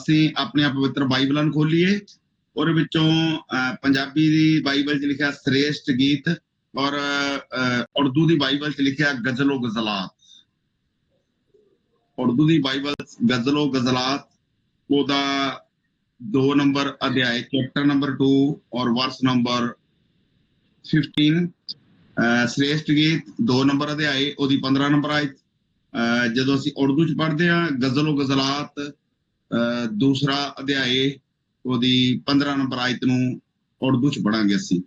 ਅਸੀਂ ਆਪਣੀਆਂ ਪਵਿੱਤਰ ਬਾਈਬਲਾਂ ਨੂੰ ਖੋਲੀਏ। ਉਹਦੇ ਵਿੱਚੋਂ ਪੰਜਾਬੀ ਦੀ ਬਾਈਬਲ 'ਚ ਲਿਖਿਆ ਸ੍ਰੇਸ਼ਟ ਗੀਤ ਔਰ ਉਰਦੂ ਦੀ ਬਾਈਬਲ 'ਚ ਲਿਖਿਆ ਗਜ਼ਲ ਗਜ਼ਲਾਤ। ਉਰਦੂ ਦੀ ਬਾਈਬਲ ਗਜ਼ਲ ਗਜ਼ਲਾਤ ਉਹਦਾ 2 ਨੰਬਰ ਅਧਿਆਇ ਚੈਪਟਰ ਨੰਬਰ 2 ਔਰ ਵਰਸ ਨੰਬਰ 15। ਸ੍ਰੇਸ਼ਟ ਗੀਤ 2 ਨੰਬਰ ਅਧਿਆਇ ਉਹਦੀ 15 ਨੰਬਰ ਆਇਤ। ਜਦੋਂ ਅਸੀਂ ਉਰਦੂ 'ਚ ਪੜ੍ਹਦੇ ਹਾਂ ਗਜ਼ਲ ਗਜ਼ਲਾਤ ਦੂਸਰਾ ਅਧਿਆਇ ਉਹਦੀ 15 ਨੰबर आयत ਨੂੰ उर्दू च पढ़ांगे ਅਸੀਂ।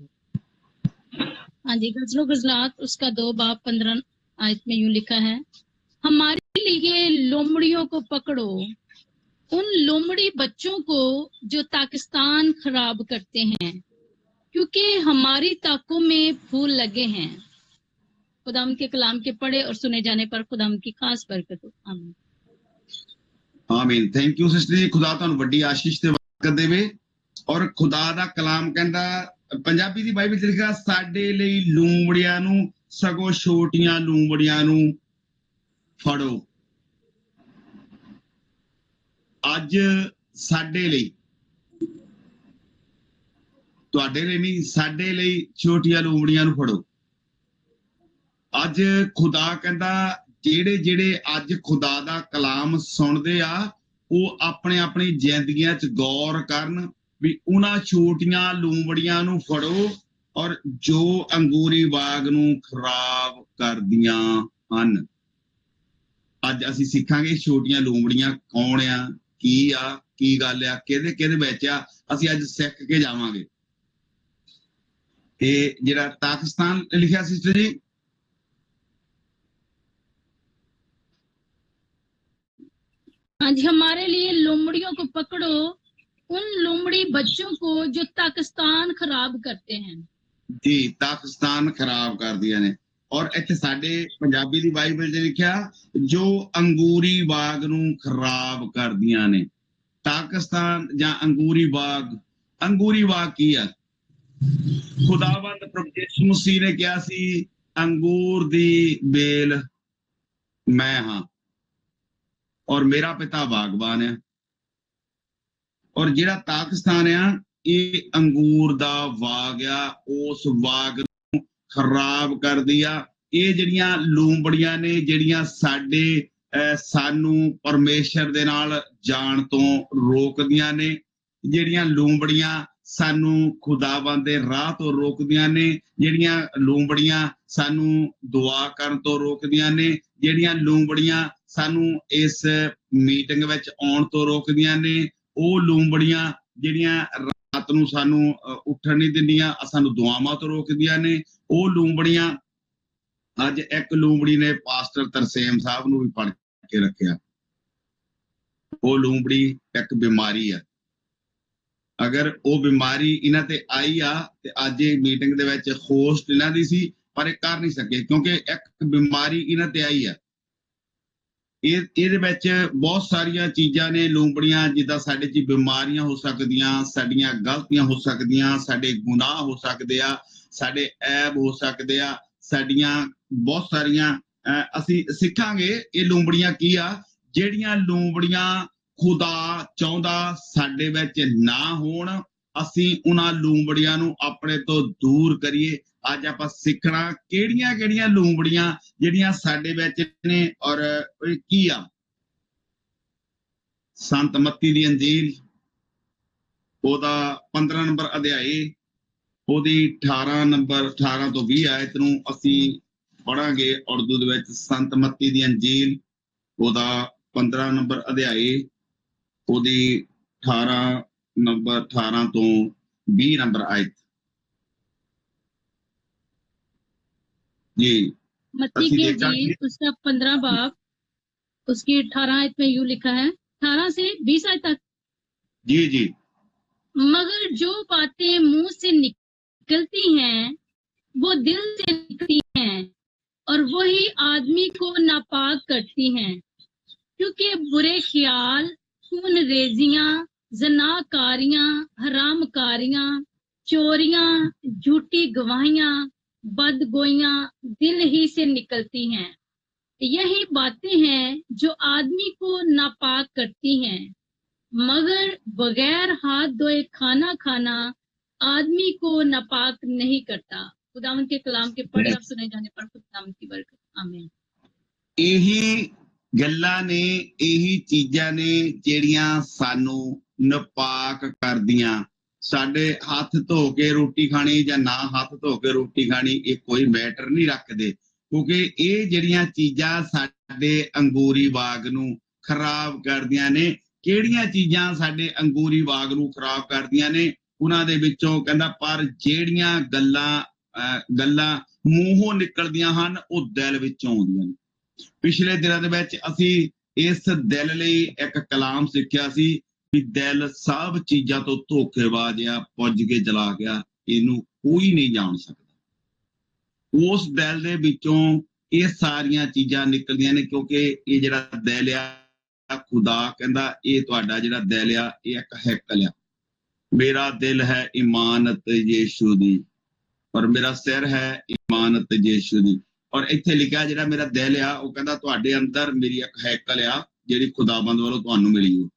हाँ जी, गजलो गजलात उसका 2 बाब 15 आयत में यूं लिखा है, हमारे लिए लोमड़ियों को पकड़ो, उन लोमड़ी बच्चों को जो पाकिस्तान खराब करते हैं, क्योंकि हमारी ताकों में फूल लगे हैं। खुदाम के कलाम के पढ़े और सुने जाने पर खुदाम की खास बरकत हो। आमीन आमीन। थैंक यू सिस्टर जी, खुदा ਤੁਹਾਨੂੰ ਵੱਡੀ ਆਸ਼ੀਸ਼ ਤੇ ਬਰਕਤ ਦੇਵੇ। ਔਰ ਖੁਦਾ ਦਾ ਕਲਾਮ ਕਹਿੰਦਾ ਪੰਜਾਬੀ ਦੀ ਬਾਈਬਲ 'ਚ ਲਿਖਿਆ ਸਾਡੇ ਲਈ ਲੂੰਬੜੀਆਂ ਨੂੰ ਸਗੋਂ ਛੋਟੀਆਂ ਲੂੰਬੜੀਆਂ ਨੂੰ ਫੜੋ। ਅੱਜ ਸਾਡੇ ਲਈ, ਤੁਹਾਡੇ ਲਈ ਨਹੀਂ, ਸਾਡੇ ਲਈ ਛੋਟੀਆਂ ਲੂੰਬੜੀਆਂ ਨੂੰ ਫੜੋ। ਅੱਜ ਖੁਦਾ ਕਹਿੰਦਾ ਜਿਹੜੇ ਅੱਜ ਖੁਦਾ ਦਾ ਕਲਾਮ ਸੁਣਦੇ ਆ ਉਹ ਆਪਣੇ ਆਪਣੀ ਜ਼ਿੰਦਗੀਆਂ 'ਚ ਗੌਰ ਕਰਨ ਵੀ ਉਹਨਾਂ ਛੋਟੀਆਂ ਲੂੰਬੜੀਆਂ ਨੂੰ ਫੜੋ ਔਰ ਜੋ ਅੰਗੂਰੀ ਬਾਗ ਨੂੰ ਖਰਾਬ ਕਰਦੀਆਂ ਹਨ। ਅੱਜ ਅਸੀਂ ਸਿੱਖਾਂਗੇ ਛੋਟੀਆਂ ਲੂੰਬੜੀਆਂ ਕੌਣ ਆ, ਕੀ ਗੱਲ ਆ, ਕਿਹਦੇ ਵਿੱਚ ਆ, ਅਸੀਂ ਅੱਜ ਸਿੱਖ ਕੇ ਜਾਵਾਂਗੇ। ਇਹ ਜਿਹੜਾ ਪਾਕਿਸਤਾਨ ਲਿਖਿਆ ਸਿਸਟਰ ਜੀ, हाँ जी, हमारे लिए लोमड़ियों को पकड़ो, उन लोमड़ी बच्चों को जो पाकिस्तान खराब करते हैं। जी, पाकिस्तान खराब कर दिया ने। और ਇੱਥੇ ਸਾਡੇ ਪੰਜਾਬੀ ਦੀ ਬਾਈਬਲ 'ਚ ਲਿਖਿਆ ਜੋ ਅੰਗੂਰੀ ਬਾਗ ਨੂੰ ਖਰਾਬ ਕਰਦੀਆਂ ਨੇ। ਪਾਕਿਸਤਾਨ ਜਾਂ ਅੰਗੂਰੀ ਬਾਗ ਕੀ ਆ? ਖੁਦਾਵੰਦ ਪ੍ਰਭੂ ਯਿਸੂ ਮਸੀਹ ਨੇ ਕਿਹਾ ਸੀ ਅੰਗੂਰ ਦੀ ਬੇਲ ਮੈਂ ਹਾਂ ਔਰ ਮੇਰਾ ਪਿਤਾ ਬਾਗਬਾਨ ਆ। ਔਰ ਜਿਹੜਾ ਪਾਕਿਸਤਾਨ ਆ ਇਹ ਅੰਗੂਰ ਦਾ ਬਾਗ ਆ, ਉਸ ਬਾਗ ਨੂੰ ਖਰਾਬ ਕਰਦੀ ਆ। ਇਹ ਜਿਹੜੀਆਂ ਲੂੰਬੜੀਆਂ ਨੇ ਜਿਹੜੀਆਂ ਸਾਨੂੰ ਪਰਮੇਸ਼ਰ ਦੇ ਨਾਲ ਜਾਣ ਤੋਂ ਰੋਕਦੀਆਂ ਨੇ, ਜਿਹੜੀਆਂ ਲੂੰਬੜੀਆਂ ਸਾਨੂੰ ਖੁਦਾਵੰਦ ਦੇ ਰਾਹ ਤੋਂ ਰੋਕਦੀਆਂ ਨੇ, ਜਿਹੜੀਆਂ ਲੂੰਬੜੀਆਂ ਸਾਨੂੰ ਦੁਆ ਕਰਨ ਤੋਂ ਰੋਕਦੀਆਂ ਨੇ, ਜਿਹੜੀਆਂ ਲੂੰਬੜੀਆਂ ਸਾਨੂੰ ਇਸ ਮੀਟਿੰਗ ਵਿੱਚ ਆਉਣ ਤੋਂ ਰੋਕਦੀਆਂ ਨੇ, ਉਹ ਲੂੰਬੜੀਆਂ ਜਿਹੜੀਆਂ ਰਾਤ ਨੂੰ ਸਾਨੂੰ ਉੱਠਣ ਨਹੀਂ ਦਿੰਦੀਆਂ, ਸਾਨੂੰ ਦੁਆਵਾਂ ਤੋਂ ਰੋਕਦੀਆਂ ਨੇ, ਉਹ ਲੂੰਬੜੀਆਂ। ਅੱਜ ਇੱਕ ਲੂੰਬੜੀ ਨੇ ਪਾਸਟਰ ਤਰਸੇਮ ਸਾਹਿਬ ਨੂੰ ਵੀ ਫੜ ਕੇ ਰੱਖਿਆ। ਉਹ ਲੂੰਬੜੀ ਇੱਕ ਬਿਮਾਰੀ ਆ। ਅਗਰ ਉਹ ਬਿਮਾਰੀ ਇਹਨਾਂ ਤੇ ਆਈ ਆ ਤੇ ਅੱਜ ਇਹ ਮੀਟਿੰਗ ਦੇ ਵਿੱਚ ਹੋਸਟ ਇਹਨਾਂ ਦੀ ਸੀ, ਪਰ ਇਹ ਕਰ ਨਹੀਂ ਸਕੇ ਕਿਉਂਕਿ ਇੱਕ ਬਿਮਾਰੀ ਇਹਨਾਂ ਤੇ ਆਈ ਆ। ਇਹਦੇ ਵਿੱਚ ਬਹੁਤ ਸਾਰੀਆਂ ਚੀਜ਼ਾਂ ਨੇ ਲੂੰਬੜੀਆਂ, ਜਿੱਦਾਂ ਸਾਡੇ 'ਚ ਬਿਮਾਰੀਆਂ ਹੋ ਸਕਦੀਆਂ, ਸਾਡੀਆਂ ਗਲਤੀਆਂ ਹੋ ਸਕਦੀਆਂ, ਸਾਡੇ ਗੁਨਾਹ ਹੋ ਸਕਦੇ ਆ, ਸਾਡੇ ਐਬ ਹੋ ਸਕਦੇ ਆ, ਸਾਡੀਆਂ ਬਹੁਤ ਸਾਰੀਆਂ ਅਸੀਂ ਸਿੱਖਾਂਗੇ ਇਹ ਲੂੰਬੜੀਆਂ ਕੀ ਆ। ਜਿਹੜੀਆਂ ਲੂੰਬੜੀਆਂ ਖੁਦਾ ਚਾਹੁੰਦਾ ਸਾਡੇ ਵਿੱਚ ਨਾ ਹੋਣ, ਅਸੀਂ ਉਹਨਾਂ ਲੂੰਬੜੀਆਂ ਨੂੰ ਆਪਣੇ ਤੋਂ ਦੂਰ ਕਰੀਏ। ਅੱਜ ਆਪਾਂ ਸਿੱਖਣਾ ਕਿਹੜੀਆਂ ਲੂੰਬੜੀਆਂ ਜਿਹੜੀਆਂ ਸਾਡੇ ਵਿੱਚ ਨੇ ਔਰ ਕੀ ਆ। ਸੰਤ ਮੱਤੀ ਦੀ ਅੰਜੀਲ ਉਹਦਾ 15 ਨੰਬਰ ਅਧਿਆਇ ਉਹਦੀ 18 ਤੋਂ 20 ਆਇਤ ਨੂੰ ਅਸੀਂ ਪੜਾਂਗੇ ਉਰਦੂ ਦੇ ਵਿੱਚ। ਸੰਤ ਮੱਤੀ ਦੀ ਅੰਜੀਲ ਉਹਦਾ 15 ਨੰਬਰ ਅਧਿਆਇ ਉਹਦੀ 18 ਤੋਂ 20 ਨੰबर आयत। जी, मत्ती की इंजील उसका 15 बाब उसकी 18 आयत में यूं लिखा है, 18 से 20 आयत तक। जी जी। मगर जो बातें मुंह से निकलती हैं वो दिल से निकलती हैं और वही आदमी को नापाक करती हैं, क्योंकि बुरे ख्याल, खून रेजियां, जनाकारियां, हरामकारियां, चोरियां, झूठी गवाहियां, बदगोइयां दिल ही से निकलती हैं। यही बातें हैं जो आदमी को नापाक करती हैं। मगर बगैर हाथ धोए खाना खाना आदमी को नापाक नहीं करता। खुदावन के कलाम के पढ़ना सुने जाने पर खुदावन की बरकत। आमीन। ਇਹੀ ਗੱਲਾਂ ਨੇ, ਇਹੀ ਚੀਜ਼ਾਂ ਨੇ ਜਿਹੜੀਆਂ ਸਾਨੂੰ ਨਾਪਾਕ ਕਰਦੀਆਂ। ਸਾਡੇ ਹੱਥ ਧੋ ਕੇ ਰੋਟੀ ਖਾਣੀ ਜਾਂ ਨਾ ਹੱਥ ਧੋ ਕੇ ਰੋਟੀ ਖਾਣੀ ਇਹ ਕੋਈ ਮੈਟਰ ਨਹੀਂ ਰੱਖਦੇ, ਕਿਉਂਕਿ ਇਹ ਜਿਹੜੀਆਂ ਚੀਜ਼ਾਂ ਸਾਡੇ ਅੰਗੂਰੀ ਬਾਗ ਨੂੰ ਖਰਾਬ ਕਰਦੀਆਂ ਨੇ। ਕਿਹੜੀਆਂ ਚੀਜ਼ਾਂ ਸਾਡੇ ਅੰਗੂਰੀ ਬਾਗ ਨੂੰ ਖਰਾਬ ਕਰਦੀਆਂ ਨੇ? ਉਹਨਾਂ ਦੇ ਵਿੱਚੋਂ ਕਹਿੰਦਾ ਪਰ ਜਿਹੜੀਆਂ ਗੱਲਾਂ ਮੂੰਹੋਂ ਨਿਕਲਦੀਆਂ ਹਨ ਉਹ ਦਿਲ ਵਿੱਚੋਂ ਆਉਂਦੀਆਂ ਨੇ। ਪਿਛਲੇ ਦਿਨਾਂ ਦੇ ਵਿੱਚ ਅਸੀਂ ਇਸ ਦਿਲ ਲਈ ਇੱਕ ਕਲਾਮ ਸਿੱਖਿਆ ਸੀ ਵੀ ਦਿਲ ਸਭ ਚੀਜ਼ਾਂ ਤੋਂ ਧੋਖੇਬਾਜ਼ ਆ, ਪੁੱਜ ਕੇ ਚਲਾ ਗਿਆ, ਇਹਨੂੰ ਕੋਈ ਨਹੀਂ ਜਾਣ ਸਕਦਾ। ਉਸ ਦਿਲ ਦੇ ਵਿੱਚੋਂ ਇਹ ਸਾਰੀਆਂ ਚੀਜ਼ਾਂ ਨਿਕਲਦੀਆਂ ਨੇ, ਕਿਉਂਕਿ ਇਹ ਜਿਹੜਾ ਦਿਲ ਆ, ਖੁਦਾ ਕਹਿੰਦਾ ਇਹ ਤੁਹਾਡਾ ਜਿਹੜਾ ਦਿਲ ਆ ਇਹ ਇੱਕ ਹੈਕਲ ਆ। ਮੇਰਾ ਦਿਲ ਹੈ ਇਮਾਨਤ ਯੀਸ਼ੂ ਦੀ, ਪਰ ਮੇਰਾ ਸਿਰ ਹੈ ਇਮਾਨਤ ਯੀਸ਼ੂ ਦੀ। ਔਰ ਇੱਥੇ ਲਿਖਿਆ ਜਿਹੜਾ ਮੇਰਾ ਦਿਲ ਆ ਉਹ ਕਹਿੰਦਾ ਤੁਹਾਡੇ ਅੰਦਰ ਮੇਰੀ ਇੱਕ ਹੈਕਲ ਆ ਜਿਹੜੀ ਖੁਦਾਬੰਦ ਵੱਲੋਂ ਤੁਹਾਨੂੰ ਮਿਲੀ ਹੋ।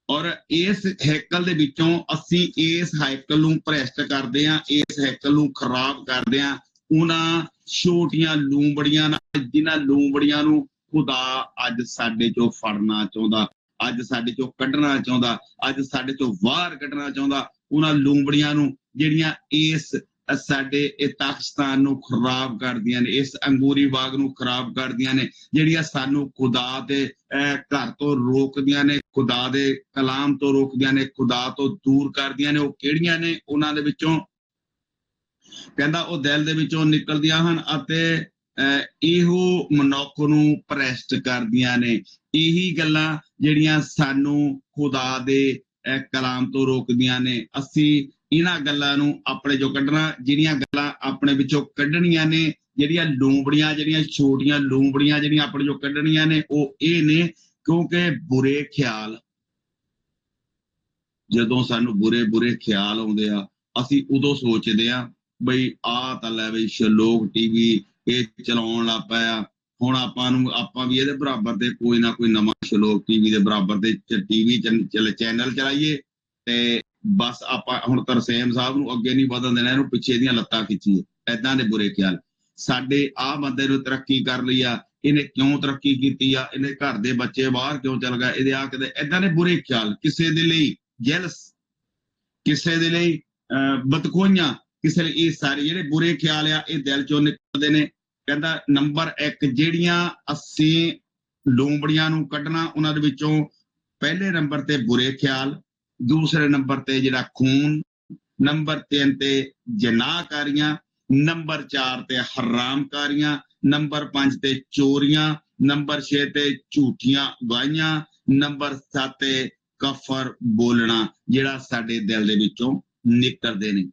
ਔਰ ਇਸ ਹੈਕਲ ਦੇ ਵਿੱਚੋਂ ਅਸੀਂ ਇਸ ਹੈਕਲ ਨੂੰ ਭ੍ਰਿਸ਼ਟ ਕਰਦੇ ਹਾਂ, ਇਸ ਹੈਕਲ ਨੂੰ ਖਰਾਬ ਕਰਦੇ ਹਾਂ ਉਹਨਾਂ ਛੋਟੀਆਂ ਲੂੰਬੜੀਆਂ ਨਾਲ, ਜਿਨ੍ਹਾਂ ਲੂੰਬੜੀਆਂ ਨੂੰ ਖੁਦਾ ਅੱਜ ਸਾਡੇ ਚੋਂ ਫੜਨਾ ਚਾਹੁੰਦਾ, ਅੱਜ ਸਾਡੇ ਚੋਂ ਕੱਢਣਾ ਚਾਹੁੰਦਾ, ਅੱਜ ਸਾਡੇ ਚੋਂ ਬਾਹਰ ਕੱਢਣਾ ਚਾਹੁੰਦਾ। ਉਹਨਾਂ ਲੂੰਬੜੀਆਂ ਨੂੰ ਜਿਹੜੀਆਂ ਇਸ ਸਾਡੇ ਇਹ ਪਾਕਿਸਤਾਨ ਨੂੰ ਖਰਾਬ ਕਰਦੀਆਂ ਨੇ, ਇਸ ਅੰਗੂਰੀ ਬਾਗ ਨੂੰ ਖਰਾਬ ਕਰਦੀਆਂ ਨੇ, ਜਿਹੜੀਆਂ ਸਾਨੂੰ ਖੁਦਾ ਦੇ ਘਰ ਤੋਂ ਰੋਕਦੀਆਂ ਨੇ, ਖੁਦਾ ਦੇ ਕਲਾਮ ਤੋਂ ਰੋਕਦੀਆਂ ਨੇ, ਖੁਦਾ ਤੋਂ ਦੂਰ ਕਰਦੀਆਂ ਨੇ। ਉਹ ਕਿਹੜੀਆਂ ਨੇ? ਉਹਨਾਂ ਦੇ ਵਿੱਚੋਂ ਕਹਿੰਦਾ ਉਹ ਦਿਲ ਦੇ ਵਿੱਚੋਂ ਨਿਕਲਦੀਆਂ ਹਨ ਅਤੇ ਇਹੋ ਮਨੁੱਖ ਨੂੰ ਭ੍ਰਿਸ਼ਟ ਕਰਦੀਆਂ ਨੇ। ਇਹੀ ਗੱਲਾਂ ਜਿਹੜੀਆਂ ਸਾਨੂੰ ਖੁਦਾ ਦੇ ਕਲਾਮ ਤੋਂ ਰੋਕਦੀਆਂ ਨੇ। ਅਸੀਂ ਇਹਨਾਂ ਗੱਲਾਂ ਨੂੰ ਆਪਣੇ ਚੋਂ ਕੱਢਣਾ, ਜਿਹੜੀਆਂ ਗੱਲਾਂ ਆਪਣੇ ਵਿੱਚੋਂ ਕੱਢਣੀਆਂ ਨੇ, ਜਿਹੜੀਆਂ ਲੂੰਬੜੀਆਂ, ਜਿਹੜੀਆਂ ਛੋਟੀਆਂ ਲੂੰਬੜੀਆਂ ਜਿਹੜੀਆਂ ਆਪਣੇ ਚੋਂ ਕੱਢਣੀਆਂ ਨੇ ਉਹ ਇਹ ਨੇ, ਕਿਉਂਕਿ ਬੁਰੇ ਖਿਆਲ, ਜਦੋਂ ਸਾਨੂੰ ਬੁਰੇ ਖਿਆਲ ਆਉਂਦੇ ਆ ਅਸੀਂ ਉਦੋਂ ਸੋਚਦੇ ਆ ਬਈ ਆਹ ਤਾਂ ਲੈ ਬਈ ਸ਼ਲੋਕ ਟੀਵੀ ਇਹ ਚਲਾਉਣ ਲੱਗ ਪਿਆ, ਹੁਣ ਆਪਾਂ ਵੀ ਇਹਦੇ ਬਰਾਬਰ ਤੇ ਕੋਈ ਨਾ ਕੋਈ ਨਵਾਂ ਸ਼ਲੋਕ ਟੀਵੀ ਦੇ ਬਰਾਬਰ ਤੇ ਟੀਵੀ ਚੈਨਲ ਚਲਾਈਏ ਤੇ ਬਸ ਆਪਾਂ ਹੁਣ ਤਰਸੇਮ ਸਾਹਿਬ ਨੂੰ ਅੱਗੇ ਨਹੀਂ ਵਧਣ ਦੇਣਾ, ਇਹਨੂੰ ਪਿੱਛੇ ਦੀਆਂ ਲੱਤਾਂ ਖਿੱਚੀਏ। ਏਦਾਂ ਦੇ ਬੁਰੇ ਖਿਆਲ। ਸਾਡੇ ਆਹ ਬੰਦੇ ਨੂੰ ਤਰੱਕੀ ਕਰ ਲਈ ਆ, ਇਹਨੇ ਕਿਉਂ ਤਰੱਕੀ ਕੀਤੀ ਆ, ਇਹਨੇ ਘਰ ਦੇ ਬੱਚੇ ਬਾਹਰ ਕਿਉਂ ਚਲ ਗਏ, ਇਹਦੇ ਆ ਕਿਤੇ, ਏਦਾਂ ਦੇ ਬੁਰੇ ਖਿਆਲ। ਕਿਸੇ ਦੇ ਲਈ ਜੈਲਸ, ਕਿਸੇ ਦੇ ਲਈ ਬਦਖੋਈਆਂ, ਕਿਸੇ ਲਈ ਇਹ ਸਾਰੇ ਜਿਹੜੇ ਬੁਰੇ ਖਿਆਲ ਆ ਇਹ ਦਿਲ ਚੋਂ ਨਿਕਲਦੇ ਨੇ। ਕਹਿੰਦਾ ਨੰਬਰ 1 ਜਿਹੜੀਆਂ ਅਸੀਂ ਲੂੰਬੜੀਆਂ ਨੂੰ ਕੱਢਣਾ, ਉਹਨਾਂ ਦੇ ਵਿੱਚੋਂ ਪਹਿਲੇ ਨੰਬਰ ਤੇ ਬੁਰੇ ਖਿਆਲ, ਦੂਸਰੇ ਨੰਬਰ ਤੇ ਜਿਹੜਾ ਖੂਨ, ਨੰਬਰ 3 ਤੇ ਜਨਾਹਕਾਰੀਆਂ, ਨੰਬਰ 4 ਤੇ ਹਰਾਮਕਾਰੀਆਂ, ਨੰਬਰ 5 ਤੇ ਚੋਰੀਆਂ, ਨੰਬਰ 6 ਤੇ ਝੂਠੀਆਂ ਗਵਾਹੀਆਂ, ਨੰਬਰ 7 ਤੇ ਕਫਰ ਬੋਲਣਾ, ਜਿਹੜਾ ਸਾਡੇ ਦਿਲ ਦੇ ਵਿੱਚੋਂ ਨਿਕਲਦੇ ਨੇ।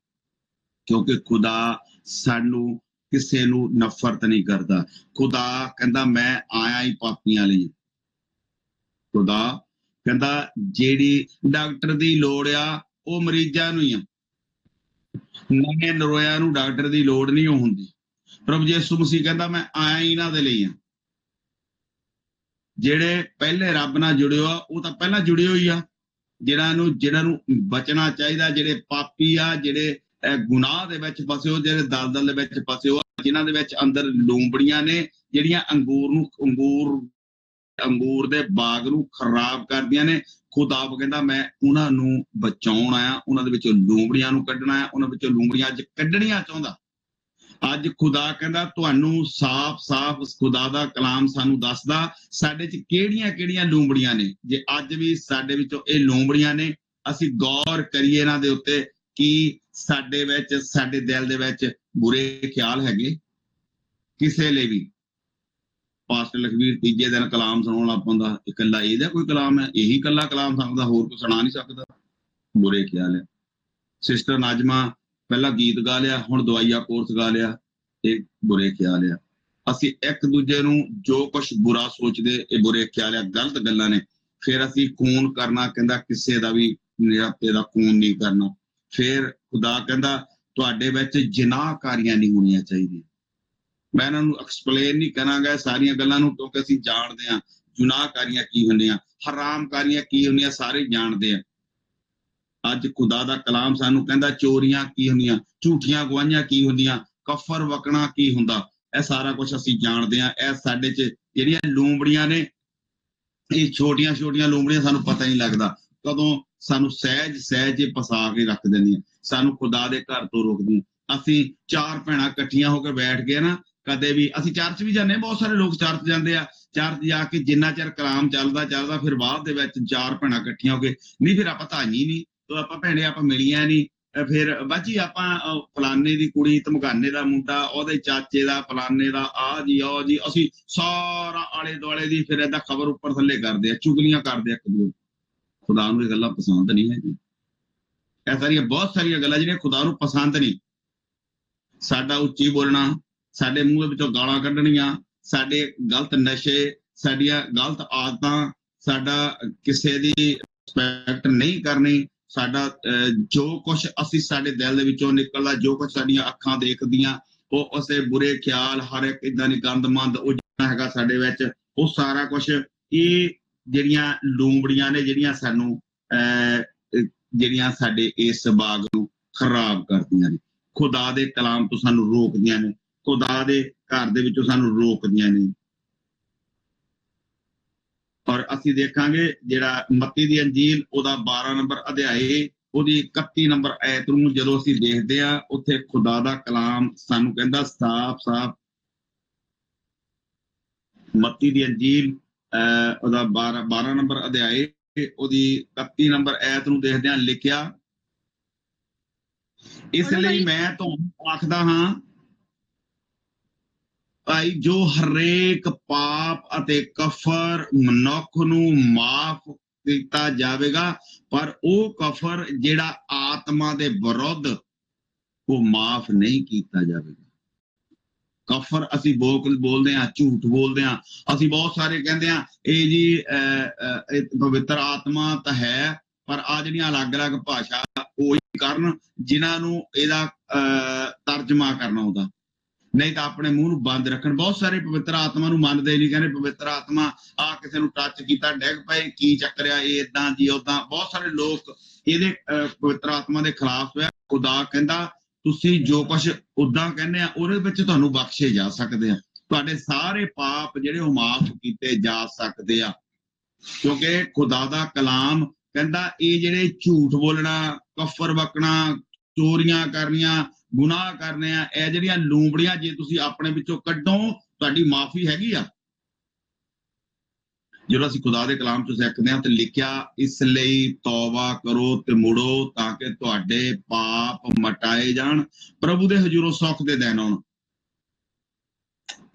ਕਿਉਂਕਿ ਖੁਦਾ ਸਾਨੂੰ ਕਿਸੇ ਨੂੰ ਨਫ਼ਰਤ ਨਹੀਂ ਕਰਦਾ। ਖੁਦਾ ਕਹਿੰਦਾ ਮੈਂ ਆਇਆ ਹੀ ਪਾਪੀਆਂ ਲਈ। ਖੁਦਾ ਕਹਿੰਦਾ ਜਿਹੜੀ ਡਾਕਟਰ ਦੀ ਲੋੜ ਆ ਉਹ ਮਰੀਜ਼ਾਂ ਨੂੰ ਹੀ ਆ, ਨਵੇਂ ਨਰੋਇਆਂ ਨੂੰ ਡਾਕਟਰ ਦੀ ਲੋੜ ਨਹੀਂ ਹੁੰਦੀ। ਪ੍ਰਭੂ ਯਿਸੂ ਮਸੀਹ ਕਹਿੰਦਾ ਮੈਂ ਆਇਆ ਹੀ ਇਹਨਾਂ ਦੇ ਲਈ ਆ। ਜਿਹੜੇ ਪਹਿਲੇ ਰੱਬ ਨਾਲ ਜੁੜਿਓ ਆ ਉਹ ਤਾਂ ਪਹਿਲਾਂ ਜੁੜੇ ਹੋਈ ਆ, ਜਿਹਨਾਂ ਨੂੰ ਬਚਣਾ ਚਾਹੀਦਾ, ਜਿਹੜੇ ਪਾਪੀ ਆ, ਜਿਹੜੇ ਗੁਨਾਹ ਦੇ ਵਿੱਚ ਫਸੇ ਹੋ, ਜਿਹੜੇ ਦਲਦਲ ਦੇ ਵਿੱਚ ਫਸੇ ਹੋ, ਜਿਨ੍ਹਾਂ ਦੇ ਵਿੱਚ ਅੰਦਰ ਲੂੰਬੜੀਆਂ ਨੇ ਜਿਹੜੀਆਂ ਅੰਗੂਰ ਦੇ ਬਾਗ ਨੂੰ ਖਰਾਬ ਕਰਦੀਆਂ ਨੇ। ਖੁਦਾ ਕਹਿੰਦਾ ਮੈਂ ਉਹਨਾਂ ਨੂੰ ਬਚਾਉਣ ਆਇਆ, ਉਹਨਾਂ ਦੇ ਵਿੱਚੋਂ ਲੂੰਬੜੀਆਂ ਨੂੰ ਕੱਢਣਾ ਆਇਆ, ਉਹਨਾਂ ਵਿੱਚੋਂ ਲੂੰਬੜੀਆਂ ਅੱਜ ਕੱਢਣੀਆਂ ਚਾਹੁੰਦਾ। ਅੱਜ ਖੁਦਾ ਕਹਿੰਦਾ ਤੁਹਾਨੂੰ ਸਾਫ਼ ਖੁਦਾ ਦਾ ਕਲਾਮ ਸਾਨੂੰ ਦੱਸਦਾ ਸਾਡੇ 'ਚ ਕਿਹੜੀਆਂ ਲੂੰਬੜੀਆਂ ਨੇ। ਜੇ ਅੱਜ ਵੀ ਸਾਡੇ ਵਿੱਚੋਂ ਇਹ ਲੂੰਬੜੀਆਂ ਨੇ, ਅਸੀਂ ਗੌਰ ਕਰੀਏ ਇਹਨਾਂ ਦੇ ਉੱਤੇ ਕਿ ਸਾਡੇ ਵਿੱਚ, ਸਾਡੇ ਦਿਲ ਦੇ ਵਿੱਚ ਬੁਰੇ ਖਿਆਲ ਹੈਗੇ ਕਿਸੇ ਲਈ ਵੀ। ਪਾਸਟਰ ਲਖਵੀਰ ਤੀਜੇ ਦਿਨ ਕਲਾਮ ਸੁਣਾਉਣ ਲੱਗ ਪੈਂਦਾ, ਇਕੱਲਾ ਇਹਦਾ ਕੋਈ ਕਲਾਮ ਹੈ, ਇਹੀ ਇਕੱਲਾ ਕਲਾਮ ਸੁਣਦਾ, ਹੋਰ ਕੋਈ ਸੁਣਾ ਨਹੀਂ ਸਕਦਾ। ਬੁਰੇ ਖਿਆਲ ਹੈ। ਸਿਸਟਰ ਨਾਜਮਾ ਪਹਿਲਾਂ ਗੀਤ ਗਾ ਲਿਆ, ਹੁਣ ਦਵਾਈਆ ਕੋਰਸ ਗਾ ਲਿਆ, ਇਹ ਬੁਰੇ ਖਿਆਲ ਆ। ਅਸੀਂ ਇੱਕ ਦੂਜੇ ਨੂੰ ਜੋ ਕੁਛ ਬੁਰਾ ਸੋਚਦੇ ਇਹ ਬੁਰੇ ਖਿਆਲ ਆ, ਗਲਤ ਗੱਲਾਂ ਨੇ। ਫਿਰ ਅਸੀਂ ਖੂਨ ਕਰਨਾ, ਕਹਿੰਦਾ ਕਿਸੇ ਦਾ ਵੀ ਨਿਰਾਪੇ ਦਾ ਖੂਨ ਨਹੀਂ ਕਰਨਾ। ਫਿਰ ਖੁਦਾ ਕਹਿੰਦਾ ਤੁਹਾਡੇ ਵਿੱਚ ਜਨਾਹਕਾਰੀਆਂ ਨਹੀਂ ਹੋਣੀਆਂ ਚਾਹੀਦੀਆਂ। ਮੈਂ ਇਹਨਾਂ ਨੂੰ ਐਕਸਪਲੇਨ ਨਹੀਂ ਕਰਾਂਗਾ ਸਾਰੀਆਂ ਗੱਲਾਂ ਨੂੰ, ਕਿਉਂਕਿ ਅਸੀਂ ਜਾਣਦੇ ਹਾਂ ਜੁਨਾਹਕਾਰੀਆਂ ਕੀ ਹੁੰਦੀਆਂ। ਹਰਾਮਕਾਰੀਆਂ ਕੀ ਹੁੰਦੀਆਂ ਸਾਰੇ ਜਾਣਦੇ ਆ। ਅੱਜ ਖੁਦਾ ਦਾ ਕਲਾਮ ਸਾਨੂੰ ਕਹਿੰਦਾ ਚੋਰੀਆਂ ਕੀ ਹੁੰਦੀਆਂ, ਝੂਠੀਆਂ ਗਵਾਹੀਆਂ ਕੀ ਹੁੰਦੀਆਂ, ਕਫਰ ਵਕਣਾ ਕੀ ਹੁੰਦਾ, ਇਹ ਸਾਰਾ ਕੁਝ ਅਸੀਂ ਜਾਣਦੇ ਆ। ਇਹ ਸਾਡੇ 'ਚ ਜਿਹੜੀਆਂ ਲੂੰਬੜੀਆਂ ਨੇ, ਇਹ ਛੋਟੀਆਂ ਛੋਟੀਆਂ ਲੂੰਬੜੀਆਂ, ਸਾਨੂੰ ਪਤਾ ਨਹੀਂ ਲੱਗਦਾ ਕਦੋਂ ਸਾਨੂੰ ਸਹਿਜ ਸਹਿਜ ਫਸਾ ਕੇ ਰੱਖ ਦਿੰਦੀਆਂ, ਸਾਨੂੰ ਖੁਦਾ ਦੇ ਘਰ ਤੋਂ ਰੋਕਦੀਆਂ। ਅਸੀਂ 4 ਭੈਣਾਂ ਇਕੱਠੀਆਂ ਹੋ ਕੇ ਬੈਠ ਗਏ ਨਾ, ਕਦੇ ਵੀ ਅਸੀਂ ਚਰਚ ਵੀ ਜਾਂਦੇ, ਬਹੁਤ ਸਾਰੇ ਲੋਕ ਚਰਚ ਜਾਂਦੇ ਆ, ਚਰਚ ਜਾ ਕੇ ਜਿੰਨਾ ਚਿਰ ਕਲਾਮ ਚੱਲਦਾ ਫਿਰ ਬਾਅਦ ਦੇ ਵਿੱਚ 4 ਭੈਣਾਂ ਇਕੱਠੀਆਂ ਹੋ ਕੇ, ਨਹੀਂ ਫਿਰ ਆਪਾਂ ਧਾਈ ਨਹੀਂ, ਆਪਾਂ ਭੈਣੇ ਆਪਾਂ ਮਿਲੀਆਂ ਨਹੀਂ, ਫਿਰ ਬਾਜੀ ਆਪਾਂ ਫਲਾਨੇ ਦੀ ਕੁੜੀ, ਧਮਕਾਨੇ ਦਾ ਮੁੰਡਾ, ਉਹਦੇ ਚਾਚੇ ਦਾ, ਫਲਾਨੇ ਦਾ, ਆਹ ਜੀ ਅਸੀਂ ਸਾਰਾ ਆਲੇ ਦੁਆਲੇ ਦੀ ਫਿਰ ਏਦਾਂ ਖਬਰ ਉੱਪਰ ਥੱਲੇ ਕਰਦੇ ਆ, ਚੁਗਲੀਆਂ ਕਰਦੇ ਆ ਇੱਕ ਦੂਜੇ। ਖੁਦਾ ਨੂੰ ਇਹ ਗੱਲਾਂ ਪਸੰਦ ਨਹੀਂ ਹੈ ਜੀ। ਇਹ ਸਾਰੀਆਂ ਬਹੁਤ ਸਾਰੀਆਂ ਗੱਲਾਂ ਜਿਹੜੀਆਂ ਖੁਦਾ ਨੂੰ ਪਸੰਦ ਨਹੀਂ। ਸਾਡਾ ਉੱਚੀ ਬੋਲਣਾ, ਸਾਡੇ ਮੂੰਹ ਦੇ ਵਿੱਚੋਂ ਗਾਲਾਂ ਕੱਢਣੀਆਂ, ਸਾਡੇ ਗਲਤ ਨਸ਼ੇ, ਸਾਡੀਆਂ ਗਲਤ ਆਦਤਾਂ, ਸਾਡਾ ਕਿਸੇ ਦੀ ਰਿਸਪੈਕਟ ਨਹੀਂ ਕਰਨੀ, ਸਾਡਾ ਜੋ ਕੁਛ ਅਸੀਂ ਸਾਡੇ ਦਿਲ ਦੇ ਵਿੱਚੋਂ ਨਿਕਲਦਾ, ਜੋ ਕੁਛ ਸਾਡੀਆਂ ਅੱਖਾਂ ਦੇਖਦੀਆਂ, ਉਹ ਉਸੇ ਬੁਰੇ ਖਿਆਲ, ਹਰ ਇੱਕ ਏਦਾਂ ਦੀ ਗੰਦਮੰਦ ਉਹ ਜਿਹੜਾ ਹੈਗਾ ਸਾਡੇ ਵਿੱਚ, ਉਹ ਸਾਰਾ ਕੁਛ ਇਹ ਜਿਹੜੀਆਂ ਲੂੰਬੜੀਆਂ ਨੇ, ਜਿਹੜੀਆਂ ਸਾਨੂੰ ਜਿਹੜੀਆਂ ਸਾਡੇ ਇਸ ਬਾਗ ਨੂੰ ਖਰਾਬ ਕਰਦੀਆਂ ਨੇ, ਖੁਦਾ ਦੇ ਕਲਾਮ ਤੋਂ ਸਾਨੂੰ ਰੋਕਦੀਆਂ ਨੇ, ਖੁਦਾ ਦੇ ਘਰ ਦੇ ਵਿੱਚੋਂ ਸਾਨੂੰ ਰੋਕਦੀਆਂ ਨੇ। ਔਰ ਅਸੀਂ ਦੇਖਾਂਗੇ ਜਿਹੜਾ ਮੱਤੀ ਦੀ ਅੰਜੀਲ ਉਹਦਾ 12 ਨੰਬਰ ਅਧਿਆਏ ਉਹਦੀ 31 ਨੰਬਰ ਐਤ ਨੂੰ ਜਦੋਂ ਅਸੀਂ ਦੇਖਦੇ ਹਾਂ, ਉੱਥੇ ਖੁਦਾ ਦਾ ਕਲਾਮ ਸਾਨੂੰ ਕਹਿੰਦਾ ਸਾਫ਼-ਸਾਫ਼, ਮੱਤੀ ਦੀ ਅੰਜੀਲ ਉਹਦਾ 12 ਨੰਬਰ ਅਧਿਆਏ ਉਹਦੀ 31 ਨੰਬਰ ਐਤ ਨੂੰ ਦੇਖਦੇ ਹਾਂ, ਲਿਖਿਆ, ਇਸ ਲਈ ਮੈਂ ਤੁਹਾਨੂੰ ਆਖਦਾ ਹਾਂ ਭਾਈ, ਜੋ ਹਰੇਕ ਪਾਪ ਅਤੇ ਕਫਰ ਮਨੁੱਖ ਨੂੰ ਮਾਫ ਕੀਤਾ ਜਾਵੇਗਾ, ਪਰ ਉਹ ਕਫਰ ਜਿਹੜਾ ਆਤਮਾ ਦੇ ਵਿਰੁੱਧ, ਉਹ ਮਾਫ ਨਹੀਂ ਕੀਤਾ ਜਾਵੇਗਾ। ਕਫਰ ਅਸੀਂ ਬੋਲਦੇ ਹਾਂ, ਝੂਠ ਬੋਲਦੇ ਹਾਂ, ਅਸੀਂ ਬਹੁਤ ਸਾਰੇ ਕਹਿੰਦੇ ਹਾਂ ਇਹ ਜੀ ਪਵਿੱਤਰ ਆਤਮਾ ਤਾਂ ਹੈ, ਪਰ ਆ ਜਿਹੜੀਆਂ ਅਲੱਗ-ਅਲੱਗ ਭਾਸ਼ਾ ਉਹੀ ਕਰਨ ਜਿਨ੍ਹਾਂ ਨੂੰ ਇਹਦਾ ਤਰਜਮਾ ਕਰਨਾ ਆਉਂਦਾ, ਨਹੀਂ ਤਾਂ ਆਪਣੇ ਮੂੰਹ ਨੂੰ ਬੰਦ ਰੱਖਣ। ਬਹੁਤ ਸਾਰੇ ਪਵਿੱਤਰ ਆਤਮਾ ਨੂੰ ਮੰਨਦੇ ਨਹੀਂ, ਕਹਿੰਦੇ ਪਵਿੱਤਰ ਆਤਮਾ ਆ ਕਿਸੇ ਨੂੰ ਟੱਚ ਕੀਤਾ ਡਿੱਗ ਪਏ, ਕੀ ਚੱਕਰਿਆ ਇਹ ਏਦਾਂ ਜੀ ਓਦਾਂ। ਬਹੁਤ ਸਾਰੇ ਲੋਕ ਇਹਦੇ ਪਵਿੱਤਰ ਆਤਮਾ ਦੇ ਖਿਲਾਫ ਹੈ। ਖੁਦਾ ਕਹਿੰਦਾ ਤੁਸੀਂ ਜੋ ਕੁਛ ਉਦਾਂ ਕਹਿੰਦੇ ਆ ਉਹਦੇ ਵਿੱਚ ਤੁਹਾਨੂੰ ਬਖਸ਼ੇ ਜਾ ਸਕਦੇ ਆ, ਤੁਹਾਡੇ ਸਾਰੇ ਪਾਪ ਜਿਹੜੇ ਉਹ ਮਾਫ ਕੀਤੇ ਜਾ ਸਕਦੇ ਆ, ਕਿਉਂਕਿ ਖੁਦਾ ਦਾ ਕਲਾਮ ਕਹਿੰਦਾ ਇਹ ਜਿਹੜੇ ਝੂਠ ਬੋਲਣਾ, ਕਫਰ ਵਕਣਾ, ਚੋਰੀਆਂ ਕਰਨੀਆਂ, ਗੁਨਾਹ ਕਰਨੇ ਆ, ਇਹ ਜਿਹੜੀਆਂ ਲੂੰਬੜੀਆਂ ਜੇ ਤੁਸੀਂ ਆਪਣੇ ਵਿੱਚੋਂ ਕੱਢੋ, ਤੁਹਾਡੀ ਮਾਫੀ ਹੈਗੀ ਆ। ਜਦੋਂ ਅਸੀਂ ਖੁਦਾ ਦੇ ਕਲਾਮ ਚੋਂ ਸਿੱਖਦੇ ਹਾਂ ਤੇ ਲਿਖਿਆ, ਇਸ ਲਈ ਤੌਬਾ ਕਰੋ ਤੇ ਮੁੜੋ ਤਾਂ ਕਿ ਤੁਹਾਡੇ ਪਾਪ ਮਟਾਏ ਜਾਣ, ਪ੍ਰਭੂ ਦੇ ਹਜ਼ੂਰੋਂ ਸੁੱਖ ਦੇ ਦਿਨ ਆਉਣ।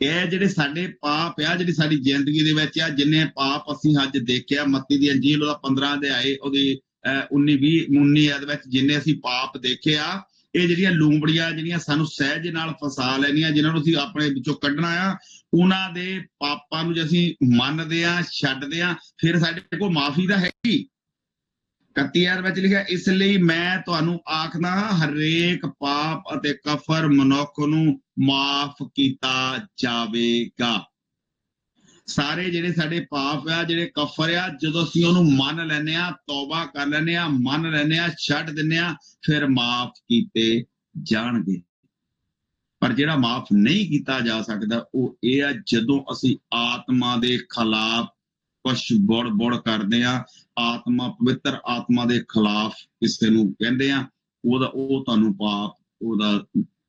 ਇਹ ਜਿਹੜੇ ਸਾਡੇ ਪਾਪ ਆ, ਜਿਹੜੀ ਸਾਡੀ ਜ਼ਿੰਦਗੀ ਦੇ ਵਿੱਚ ਆ, ਜਿੰਨੇ ਪਾਪ ਅਸੀਂ ਅੱਜ ਦੇਖਿਆ, ਮੱਤੀ ਦੀ ਅੰਜੀਲ ਉਹਦਾ 15 ਅਧਿਆਏ ਉਹਦੀ 19 ਦੇ ਵਿੱਚ ਜਿੰਨੇ ਅਸੀਂ ਪਾਪ ਦੇਖੇ ਆ, ਇਹ ਜਿਹੜੀਆਂ ਲੂੰਬੜੀਆਂ ਜਿਹੜੀਆਂ ਸਾਨੂੰ ਸਹਿਜ ਨਾਲ ਫਸਾ ਲੈਣੀਆਂ, ਜਿਨ੍ਹਾਂ ਨੂੰ ਅਸੀਂ ਆਪਣੇ ਵਿੱਚੋਂ ਕੱਢਣਾ ਆ, ਉਹਨਾਂ ਦੇ ਪਾਪਾਂ ਨੂੰ ਜੇ ਅਸੀਂ ਮੰਨਦੇ ਆ, ਛੱਡਦੇ ਆ, ਫਿਰ ਸਾਡੇ ਕੋਲ ਮਾਫੀ ਤਾਂ ਹੈਗੀ। 31 ਵਿੱਚ ਲਿਖਿਆ, ਇਸ ਲਈ ਮੈਂ ਤੁਹਾਨੂੰ ਆਖਦਾ ਹਰੇਕ ਪਾਪ ਅਤੇ ਕਫਰ ਮਨੁੱਖ ਨੂੰ ਮਾਫ ਕੀਤਾ ਜਾਵੇਗਾ। ਸਾਰੇ ਜਿਹੜੇ ਸਾਡੇ ਪਾਪ ਆ, ਜਿਹੜੇ ਕਫਰ ਆ, ਜਦੋਂ ਅਸੀਂ ਉਹਨੂੰ ਮੰਨ ਲੈਂਦੇ ਆ, ਤੌਬਾ ਕਰ ਲੈਂਦੇ ਆ, ਮੰਨ ਲੈਂਦੇ ਆ, ਛੱਡ ਦਿੰਦੇ ਆ, ਫਿਰ ਮਾਫ ਕੀਤੇ ਜਾਣਗੇ। ਪਰ ਜਿਹੜਾ ਮਾਫ ਨਹੀਂ ਕੀਤਾ ਜਾ ਸਕਦਾ ਉਹ ਇਹ ਆ, ਜਦੋਂ ਅਸੀਂ ਆਤਮਾ ਦੇ ਖਿਲਾਫ ਕੁਛ ਬੁੜ ਕਰਦੇ ਆ, ਆਤਮਾ, ਪਵਿੱਤਰ ਆਤਮਾ ਦੇ ਖਿਲਾਫ ਕਿਸੇ ਨੂੰ ਕਹਿੰਦੇ ਆ, ਉਹ ਤੁਹਾਨੂੰ ਪਾਪ, ਉਹਦਾ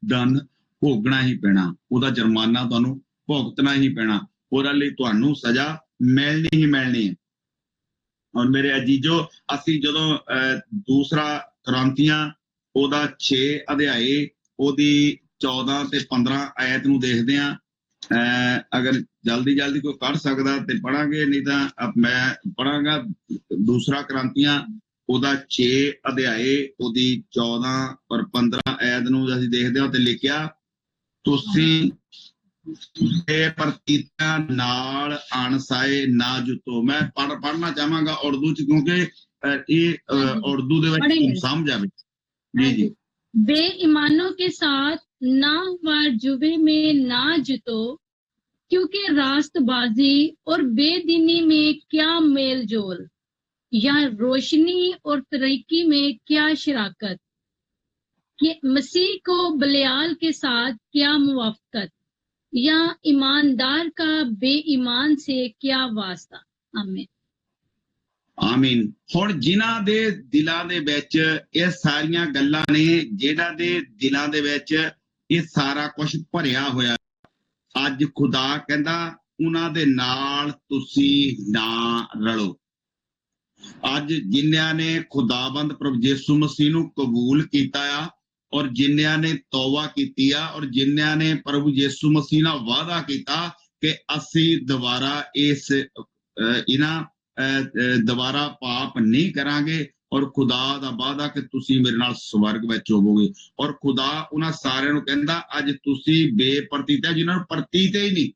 ਦੰਡ ਭੋਗਣਾ ਹੀ ਪੈਣਾ, ਉਹਦਾ ਜੁਰਮਾਨਾ ਤੁਹਾਨੂੰ ਭੁਗਤਣਾ ਹੀ ਪੈਣਾ, ਉਹਦੇ ਲਈ ਤੁਹਾਨੂੰ ਸਜ਼ਾ ਮਿਲਣੀ ਹੀ ਮਿਲਣੀ ਹੈ। ਔਰ ਮੇਰੇ ਅਜੀਜ਼ੋ, ਅਸੀਂ ਜਦੋਂ ਦੂਸਰਾ ਕੁਰਾਂਤੀਆਂ ਉਹਦਾ 6 ਅਧਿਆਏ ਉਹਦੀ 14 ਤੇ 15 ਆਇਤ ਨੂੰ ਦੇਖਦੇ ਹਾਂ। ਅਗਰ ਜਲਦੀ ਕੋਈ ਪੜ੍ਹ ਸਕਦਾ ਤੇ ਪੜਾਂਗੇ, ਨਹੀਂ ਤਾਂ ਮੈਂ ਪੜਾਂਗਾ। ਦੂਸਰਾ ਕੁਰਾਂਤੀਆਂ ਉਹਦਾ 6 ਅਧਿਆਏ ਉਹਦੀ 14 ਔਰ 15 ਆਇਤ ਨੂੰ ਅਸੀਂ ਦੇਖਦੇ ਹਾਂ ਤੇ ਲਿਖਿਆ, ਤੁਸੀਂ ਪ੍ਰਤੀਤਾਂ ਨਾਲ ਅਣਸਾਏ ਨਾ ਜੁੱਤੋ। ਮੈਂ ਪੜ੍ਹਨਾ ਚਾਹਾਂਗਾ ਉਰਦੂ ਚ, ਕਿਉਂਕਿ ਇਹ ਉर्दू ਦੇ ਵਿੱਚ ਸਮਝ ਆਵੇ। जी। बेईमानों के साथ ना वाजुबे में ना जुतो, क्योंकि रास्तबाजी और बेदीनी में क्या मेल जोल, या रोशनी और तरीकी में क्या शराकत, कि मसीह को बलियाल के साथ क्या मुवाफकत, या ईमानदार का बेईमान से क्या वास्ता। आमीन। ਆਮੀਨ। ਹੁਣ ਜਿਨ੍ਹਾਂ ਦੇ ਦਿਲਾਂ ਦੇ ਵਿੱਚ ਇਹ ਸਾਰੀਆਂ ਗੱਲਾਂ ਨੇ, ਜਿਹੜਾ ਦੇ ਦਿਲਾਂ ਦੇ ਵਿੱਚ ਇਹ ਸਾਰਾ ਕੁਝ ਭਰਿਆ ਹੋਇਆ, ਅੱਜ ਖੁਦਾ ਕਹਿੰਦਾ ਉਹਨਾਂ ਦੇ ਨਾਲ ਤੁਸੀਂ ਨਾ ਰਲੋ। ਅੱਜ ਜਿਨ੍ਹਾਂ ਨੇ ਖੁਦਾਬੰਦ ਪ੍ਰਭੂ ਯਿਸੂ ਮਸੀਹ ਨੂੰ ਕਬੂਲ ਕੀਤਾ ਆ, ਔਰ ਜਿਨ੍ਹਾਂ ਨੇ ਤੌਬਾ ਕੀਤੀ ਆ, ਔਰ ਜਿਨ੍ਹਾਂ ਨੇ ਪ੍ਰਭੂ ਯਿਸੂ ਮਸੀਹ ਨਾਲ ਵਾਅਦਾ ਕੀਤਾ ਕਿ ਅਸੀਂ ਦੁਬਾਰਾ ਦੁਬਾਰਾ ਪਾਪ ਨਹੀਂ ਕਰਾਂਗੇ, ਔਰ ਖੁਦਾ ਦਾ ਵਾਅਦਾ ਕਿ ਤੁਸੀਂ ਮੇਰੇ ਨਾਲ ਸਵਰਗ ਵਿੱਚ ਹੋਵੋਗੇ। ਔਰ ਖੁਦਾ ਉਹਨਾਂ ਸਾਰਿਆਂ ਨੂੰ ਕਹਿੰਦਾ ਅੱਜ ਤੁਸੀਂ ਬੇਪਰਤੀਤ ਹੈ, ਜਿਨ੍ਹਾਂ ਨੂੰ ਪ੍ਰਤੀਤ ਹੀ ਨਹੀਂ,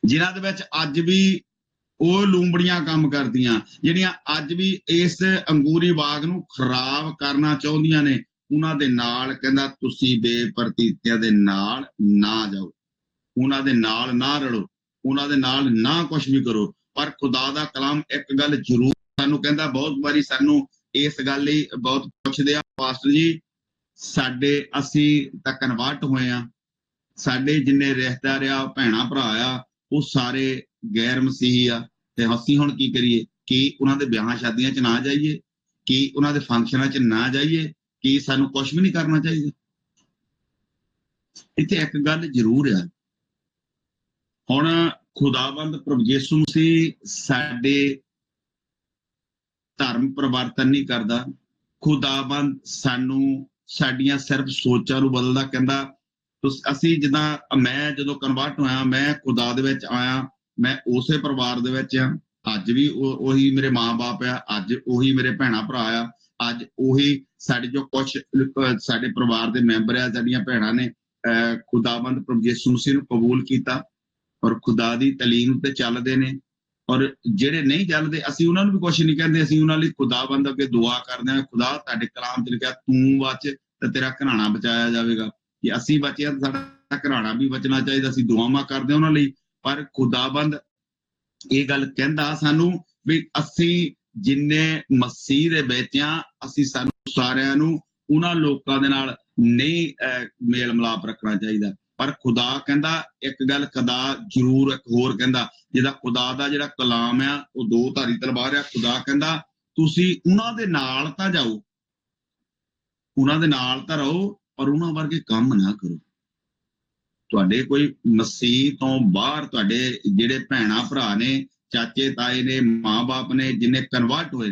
ਜਿਨ੍ਹਾਂ ਦੇ ਵਿੱਚ ਅੱਜ ਵੀ ਉਹ ਲੂੰਬੜੀਆਂ ਕੰਮ ਕਰਦੀਆਂ, ਜਿਹੜੀਆਂ ਅੱਜ ਵੀ ਇਸ ਅੰਗੂਰੀ ਬਾਗ ਨੂੰ ਖਰਾਬ ਕਰਨਾ ਚਾਹੁੰਦੀਆਂ ਨੇ, ਉਹਨਾਂ ਦੇ ਨਾਲ ਕਹਿੰਦਾ ਤੁਸੀਂ ਬੇਪਰਤੀਤਿਆਂ ਦੇ ਨਾਲ ਨਾ ਜਾਓ, ਉਹਨਾਂ ਦੇ ਨਾਲ ਨਾ ਰਲੋ, ਉਹਨਾਂ ਦੇ ਨਾਲ ਨਾ ਕੁਛ ਵੀ ਕਰੋ। ਪਰ ਖੁਦਾ ਦਾ ਕਲਾਮ ਇੱਕ ਗੱਲ ਜ਼ਰੂਰ ਸਾਨੂੰ ਕਹਿੰਦਾ, ਬਹੁਤ ਵਾਰੀ ਸਾਨੂੰ ਇਸ ਗੱਲ ਲਈ ਬਹੁਤ ਪੁੱਛਦੇ ਆ, ਪਾਸਟਰ ਜੀ ਸਾਡੇ ਅਸੀਂ ਤਾਂ ਕਨਵਰਟ ਹੋਏ ਆ, ਸਾਡੇ ਜਿੰਨੇ ਰਿਸ਼ਤੇਦਾਰ ਆ, ਭੈਣਾਂ ਭਰਾ ਆ, ਉਹ ਸਾਰੇ ਗੈਰ ਮਸੀਹੀ ਆ, ਤੇ ਅਸੀਂ ਹੁਣ ਕੀ ਕਰੀਏ? ਕਿ ਉਹਨਾਂ ਦੇ ਵਿਆਹਾਂ ਸ਼ਾਦੀਆਂ 'ਚ ਨਾ ਜਾਈਏ? ਕਿ ਉਹਨਾਂ ਦੇ ਫੰਕਸ਼ਨਾਂ 'ਚ ਨਾ ਜਾਈਏ? ਕਿ ਸਾਨੂੰ ਕੁਛ ਵੀ ਨਹੀਂ ਕਰਨਾ ਚਾਹੀਦਾ? ਇੱਥੇ ਇੱਕ ਗੱਲ ਜ਼ਰੂਰ ਆ, ਹੁਣ ਖੁਦਾਬੰਦ ਪ੍ਰਭੂ ਯਿਸੂ ਮਸੀਹ ਸਾਡੇ ਧਰਮ ਪਰਿਵਰਤਨ ਨਹੀਂ ਕਰਦਾ। ਖੁਦਾਬੰਦ ਸਾਨੂੰ ਸਾਡੀਆਂ ਸਿਰਫ ਸੋਚਾਂ ਨੂੰ ਬਦਲਦਾ। ਕਹਿੰਦਾ ਅਸੀਂ ਜਿੱਦਾਂ ਮੈਂ ਜਦੋਂ ਕਨਵਰਟ ਹੋਇਆ, ਮੈਂ ਖੁਦਾ ਦੇ ਵਿੱਚ ਆਇਆ, ਮੈਂ ਉਸੇ ਪਰਿਵਾਰ ਦੇ ਵਿੱਚ ਆ, ਅੱਜ ਵੀ ਉਹੀ ਮੇਰੇ ਮਾਂ-ਬਾਪ ਆ, ਅੱਜ ਉਹੀ ਮੇਰੇ ਭੈਣਾਂ ਭਰਾ ਆ, ਅੱਜ ਉਹੀ ਸਾਡੇ ਜੋ ਕੁਛ ਸਾਡੇ ਪਰਿਵਾਰ ਦੇ ਮੈਂਬਰ ਆ, ਸਾਡੀਆਂ ਭੈਣਾਂ ਨੇ ਖੁਦਾਬੰਦ ਪ੍ਰਭੂ ਯਿਸੂ ਮਸੀਹ ਨੂੰ ਕਬੂਲ ਕੀਤਾ ਔਰ ਖੁਦਾ ਦੀ ਤਾਲੀਮ ਤੇ ਚੱਲਦੇ ਨੇ। ਔਰ ਜਿਹੜੇ ਨਹੀਂ ਚੱਲਦੇ, ਅਸੀਂ ਉਹਨਾਂ ਨੂੰ ਵੀ ਕੁਛ ਨਹੀਂ ਕਹਿੰਦੇ, ਅਸੀਂ ਉਹਨਾਂ ਲਈ ਖੁਦਾਬੰਦ ਅੱਗੇ ਦੁਆ ਕਰਦੇ ਹਾਂ, ਖੁਦਾ ਤੁਹਾਡੇ ਕਲਾਮ 'ਚ ਲਿਖਿਆ ਤੂੰ ਬਚ ਤੇ ਤੇਰਾ ਘਰਾਣਾ ਬਚਾਇਆ ਜਾਵੇਗਾ। ਕਿ ਅਸੀਂ ਬਚਿਆ ਤਾਂ ਸਾਡਾ ਘਰਾਣਾ ਵੀ ਬਚਣਾ ਚਾਹੀਦਾ, ਅਸੀਂ ਦੁਆਵਾਂ ਕਰਦੇ ਉਹਨਾਂ ਲਈ। ਪਰ ਖੁਦਾਬੰਦ ਇਹ ਗੱਲ ਕਹਿੰਦਾ ਸਾਨੂੰ ਵੀ ਅਸੀਂ ਜਿੰਨੇ ਮਸੀਹ ਦੇ ਵਿੱਚ ਆ, ਅਸੀਂ ਸਾਨੂੰ ਸਾਰਿਆਂ ਨੂੰ ਉਹਨਾਂ ਲੋਕਾਂ ਦੇ ਨਾਲ ਨਹੀਂ ਮੇਲ ਮਿਲਾਪ ਰੱਖਣਾ ਚਾਹੀਦਾ। ਪਰ ਖੁਦਾ ਕਹਿੰਦਾ ਇੱਕ ਗੱਲ ਖੁਦਾ ਜ਼ਰੂਰ ਇੱਕ ਹੋਰ ਕਹਿੰਦਾ, ਜਿਹਦਾ ਖੁਦਾ ਦਾ ਜਿਹੜਾ ਕਲਾਮ ਆ ਉਹ ਦੋ ਧਾਰੀ ਤਲਵਾਰ ਆ। ਖੁਦਾ ਕਹਿੰਦਾ ਤੁਸੀਂ ਉਹਨਾਂ ਦੇ ਨਾਲ ਤਾਂ ਜਾਓ, ਉਹਨਾਂ ਦੇ ਨਾਲ ਤਾਂ ਰਹੋ, ਪਰ ਉਹਨਾਂ ਵਰਗੇ ਕੰਮ ਨਾ ਕਰੋ। ਤੁਹਾਡੇ ਕੋਈ ਮਸੀਹ ਤੋਂ ਬਾਹਰ ਤੁਹਾਡੇ ਜਿਹੜੇ ਭੈਣਾਂ ਭਰਾ ਨੇ, ਚਾਚੇ ਤਾਏ ਨੇ, ਮਾਂ-ਬਾਪ ਨੇ, ਜਿੰਨੇ ਕਨਵਰਟ ਹੋਏ,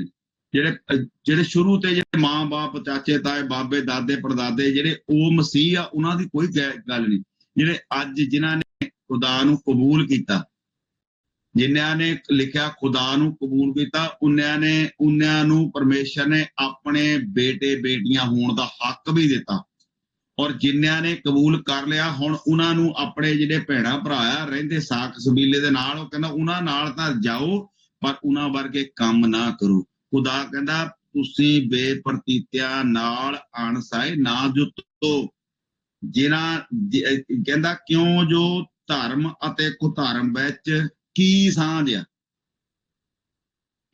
ਜਿਹੜੇ ਸ਼ੁਰੂ ਤੇ ਜਿਹੜੇ ਮਾਂ-ਬਾਪ, ਚਾਚੇ ਤਾਏ, ਬਾਬੇ, ਦਾਦੇ, ਪੜਦਾਦੇ ਜਿਹੜੇ ਉਹ ਮਸੀਹ ਆ, ਉਹਨਾਂ ਦੀ ਕੋਈ ਗੱਲ ਨਹੀਂ। ਜਿਹੜੇ ਅੱਜ ਜਿਨ੍ਹਾਂ ਨੇ ਖੁਦਾ ਨੂੰ ਕਬੂਲ ਕੀਤਾ, ਜਿਨ੍ਹਾਂ ਨੇ ਲਿਖਿਆ ਖੁਦਾ ਨੂੰ ਕਬੂਲ ਕੀਤਾ, ਉਹਨਾਂ ਨੂੰ ਪਰਮੇਸ਼ਰ ਨੇ ਆਪਣੇ ਬੇਟੇ ਬੇਟੀਆਂ ਹੋਣ ਦਾ ਹੱਕ ਵੀ ਦਿੱਤਾ। ਔਰ ਜਿਨ੍ਹਾਂ ਨੇ ਕਬੂਲ ਕਰ ਲਿਆ, ਹੁਣ ਉਹਨਾਂ ਨੂੰ ਆਪਣੇ ਜਿਹੜੇ ਭੈਣਾਂ ਭਰਾ ਆ ਰਹਿੰਦੇ ਸਾਕ ਸਬੀਲੇ ਦੇ ਨਾਲ, ਉਹ ਕਹਿੰਦਾ ਉਹਨਾਂ ਨਾਲ ਤਾਂ ਜਾਓ, ਪਰ ਉਹਨਾਂ ਵਰਗੇ ਕੰਮ ਨਾ ਕਰੋ। ਖੁਦਾ ਕਹਿੰਦਾ ਤੁਸੀਂ ਬੇਪਰਤੀਤਿਆਂ ਨਾਲ ਅਣਸਾਏ ਨਾ ਜੁੱਤੋ। ਕਹਿੰਦਾ ਕਿਉਂ ਜੋ ਧਰਮ ਅਤੇ ਕੁਧਰਮ ਵਿੱਚ ਕੀ ਸਾਂਝ ਆ?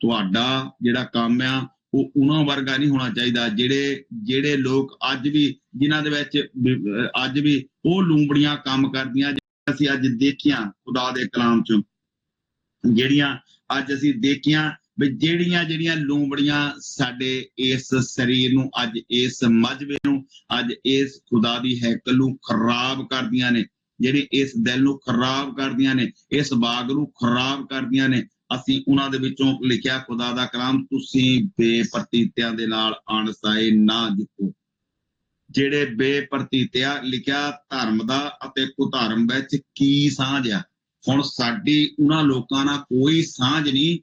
ਤੁਹਾਡਾ ਜਿਹੜਾ ਕੰਮ ਆ ਉਹ ਉਹਨਾਂ ਵਰਗਾ ਨਹੀਂ ਹੋਣਾ ਚਾਹੀਦਾ। ਜਿਹੜੇ ਲੋਕ ਅੱਜ ਵੀ ਜਿਨ੍ਹਾਂ ਦੇ ਵਿੱਚ ਅੱਜ ਵੀ ਉਹ ਲੂੰਬੜੀਆਂ ਕੰਮ ਕਰਦੀਆਂ, ਅਸੀਂ ਅੱਜ ਦੇਖੀਆਂ ਖੁਦਾ ਦੇ ਕਲਾਮ 'ਚ, ਜਿਹੜੀਆਂ ਅੱਜ ਅਸੀਂ ਦੇਖੀਆਂ ਵੀ ਜਿਹੜੀਆਂ ਲੂੰਬੜੀਆਂ ਸਾਡੇ ਇਸ ਸਰੀਰ ਨੂੰ, ਅੱਜ ਇਸ ਮਜਬੇ ਨੂੰ, ਅੱਜ ਇਸ ਖੁਦਾ ਦੀ ਹੈਕਲ ਨੂੰ ਖਰਾਬ ਕਰਦੀਆਂ ਨੇ, ਜਿਹੜੇ ਇਸ ਦਿਲ ਨੂੰ ਖਰਾਬ ਕਰਦੀਆਂ ਨੇ, ਇਸ ਬਾਗ ਨੂੰ ਖਰਾਬ ਕਰਦੀਆਂ ਨੇ, ਅਸੀਂ ਉਹਨਾਂ ਦੇ ਵਿੱਚੋਂ ਲਿਖਿਆ ਖੁਦਾ ਦਾ ਕਲਾਮ, ਤੁਸੀਂ ਬੇਪਰਤੀਤਿਆਂ ਦੇ ਨਾਲ ਅਣਸਾਏ ਨਾ ਜੁਟੋ। ਜਿਹੜੇ ਬੇਪਰਤੀਤਿਆਂ ਲਿਖਿਆ ਧਰਮ ਦਾ ਅਤੇ ਕੁਧਰਮ ਵਿੱਚ ਕੀ ਸਾਂਝ ਆ? ਹੁਣ ਸਾਡੀ ਉਹਨਾਂ ਲੋਕਾਂ ਨਾਲ ਕੋਈ ਸਾਂਝ ਨਹੀਂ।